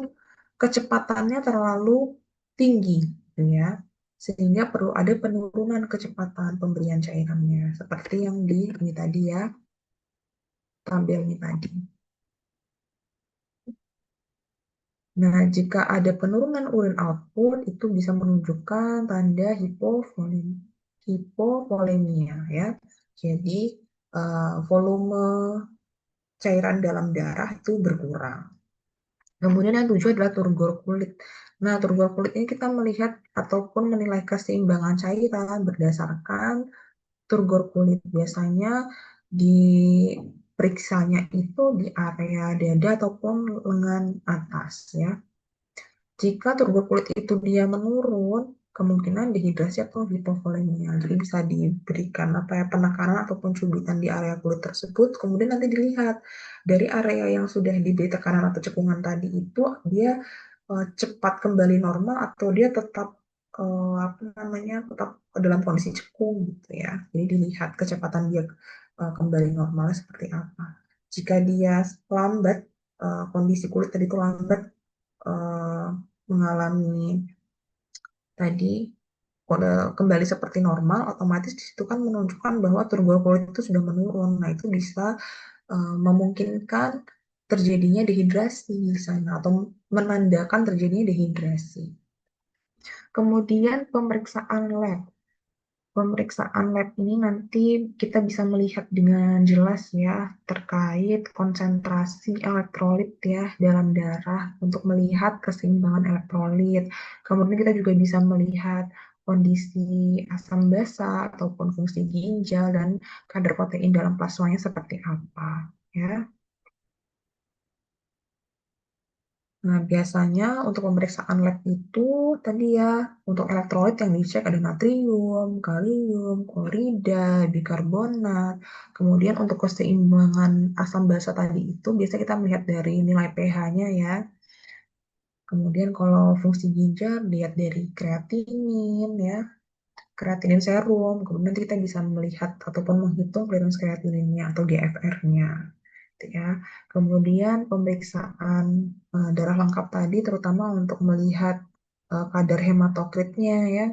A: kecepatannya terlalu tinggi, ya. Sehingga perlu ada penurunan kecepatan pemberian cairannya, seperti yang di ini tadi ya, tampil ini tadi. Nah, jika ada penurunan urine output, itu bisa menunjukkan tanda hipovolemia ya. Jadi, volume cairan dalam darah itu berkurang. Kemudian yang tujuh adalah turgor kulit. Nah, turgor kulit ini kita melihat ataupun menilai keseimbangan cairan berdasarkan turgor kulit. Biasanya diperiksanya itu di area dada ataupun lengan atas ya. Jika turgor kulit itu dia menurun, kemungkinan dehidrasi atau hipovolemia. Jadi bisa diberikan apa ya penekanan ataupun cubitan di area kulit tersebut. Kemudian nanti dilihat dari area yang sudah diberi tekanan atau cekungan tadi itu dia cepat kembali normal atau dia tetap apa namanya tetap dalam kondisi cekung gitu ya. Jadi dilihat kecepatan dia kembali normal seperti apa. Jika dia lambat, kondisi kulit tadi itu lambat eh, mengalami tadi kembali seperti normal, otomatis di situ kan menunjukkan bahwa turgor kulit itu sudah menurun. Nah, itu bisa memungkinkan terjadinya dehidrasi di sana atau menandakan terjadinya dehidrasi. Kemudian pemeriksaan lab. Pemeriksaan lab ini nanti kita bisa melihat dengan jelas ya terkait konsentrasi elektrolit ya dalam darah untuk melihat keseimbangan elektrolit. Kemudian kita juga bisa melihat kondisi asam basa ataupun fungsi ginjal dan kadar protein dalam plasmanya seperti apa ya. Nah, biasanya untuk pemeriksaan lab itu tadi ya, untuk elektrolit yang dicek ada natrium, kalium, klorida, bikarbonat. Kemudian untuk keseimbangan asam basa tadi itu biasa kita melihat dari nilai pH-nya ya. Kemudian kalau fungsi ginjal lihat dari kreatinin ya, kreatinin serum. Kemudian nanti kita bisa melihat ataupun menghitung clearance kreatininnya atau GFR-nya gitu ya. Kemudian pemeriksaan darah lengkap tadi terutama untuk melihat kadar hematokritnya ya.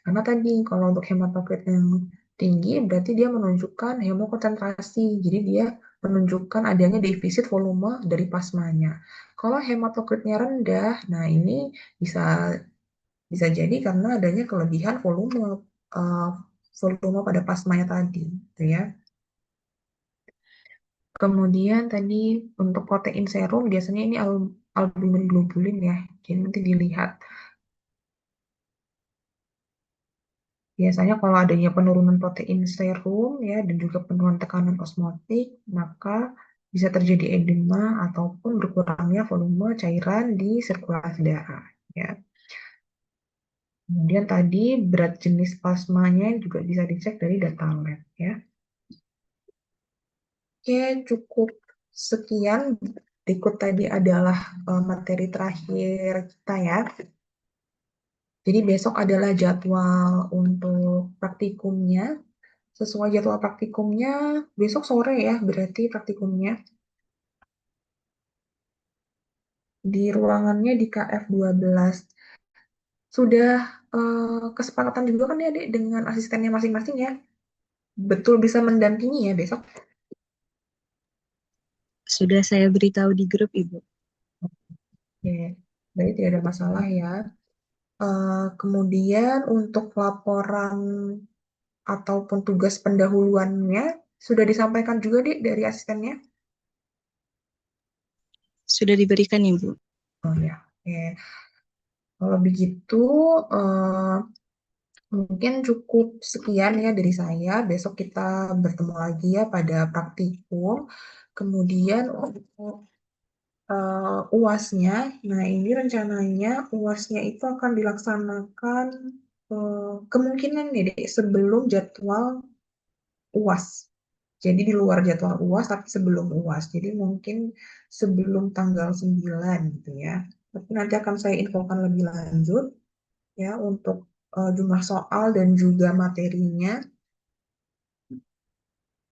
A: Karena tadi kalau untuk hematokrit yang tinggi berarti dia menunjukkan hemokonsentrasi. Jadi dia menunjukkan adanya defisit volume dari plasmanya. Kalau hematokritnya rendah, nah ini bisa bisa jadi karena adanya kelebihan uh, volume pada plasmanya tadi, gitu ya. Kemudian tadi untuk protein serum biasanya ini albumin globulin ya. Jadi nanti dilihat. Biasanya kalau adanya penurunan protein serum ya dan juga penurunan tekanan osmotik, maka bisa terjadi edema ataupun berkurangnya volume cairan di sirkulasi darah ya. Kemudian tadi berat jenis plasmanya juga bisa dicek dari data lab ya. Oke, cukup sekian. Berikut tadi adalah materi terakhir kita ya. Jadi besok adalah jadwal untuk praktikumnya. Sesuai jadwal praktikumnya, besok sore ya, berarti praktikumnya di ruangannya di KF 12. Sudah kesepakatan juga kan ya, Dek, dengan asistennya masing-masing ya? Betul bisa mendampingi ya besok?
B: Sudah saya beritahu di grup, Ibu.
A: Oke, berarti tidak ada masalah ya. Kemudian untuk laporan ataupun tugas pendahuluannya sudah disampaikan juga, Dek, dari asistennya?
B: Sudah diberikan, Ibu.
A: Oh ya, oke. Kalau begitu, eh, mungkin cukup sekian ya dari saya. Besok kita bertemu lagi ya pada praktikum. Kemudian untuk UASnya, nah ini rencananya UASnya itu akan dilaksanakan kemungkinan nih Dek, sebelum jadwal UAS. Jadi di luar jadwal UAS tapi sebelum UAS. Jadi mungkin sebelum tanggal 9 gitu ya. Tapi nanti akan saya infokan lebih lanjut ya untuk jumlah soal dan juga materinya.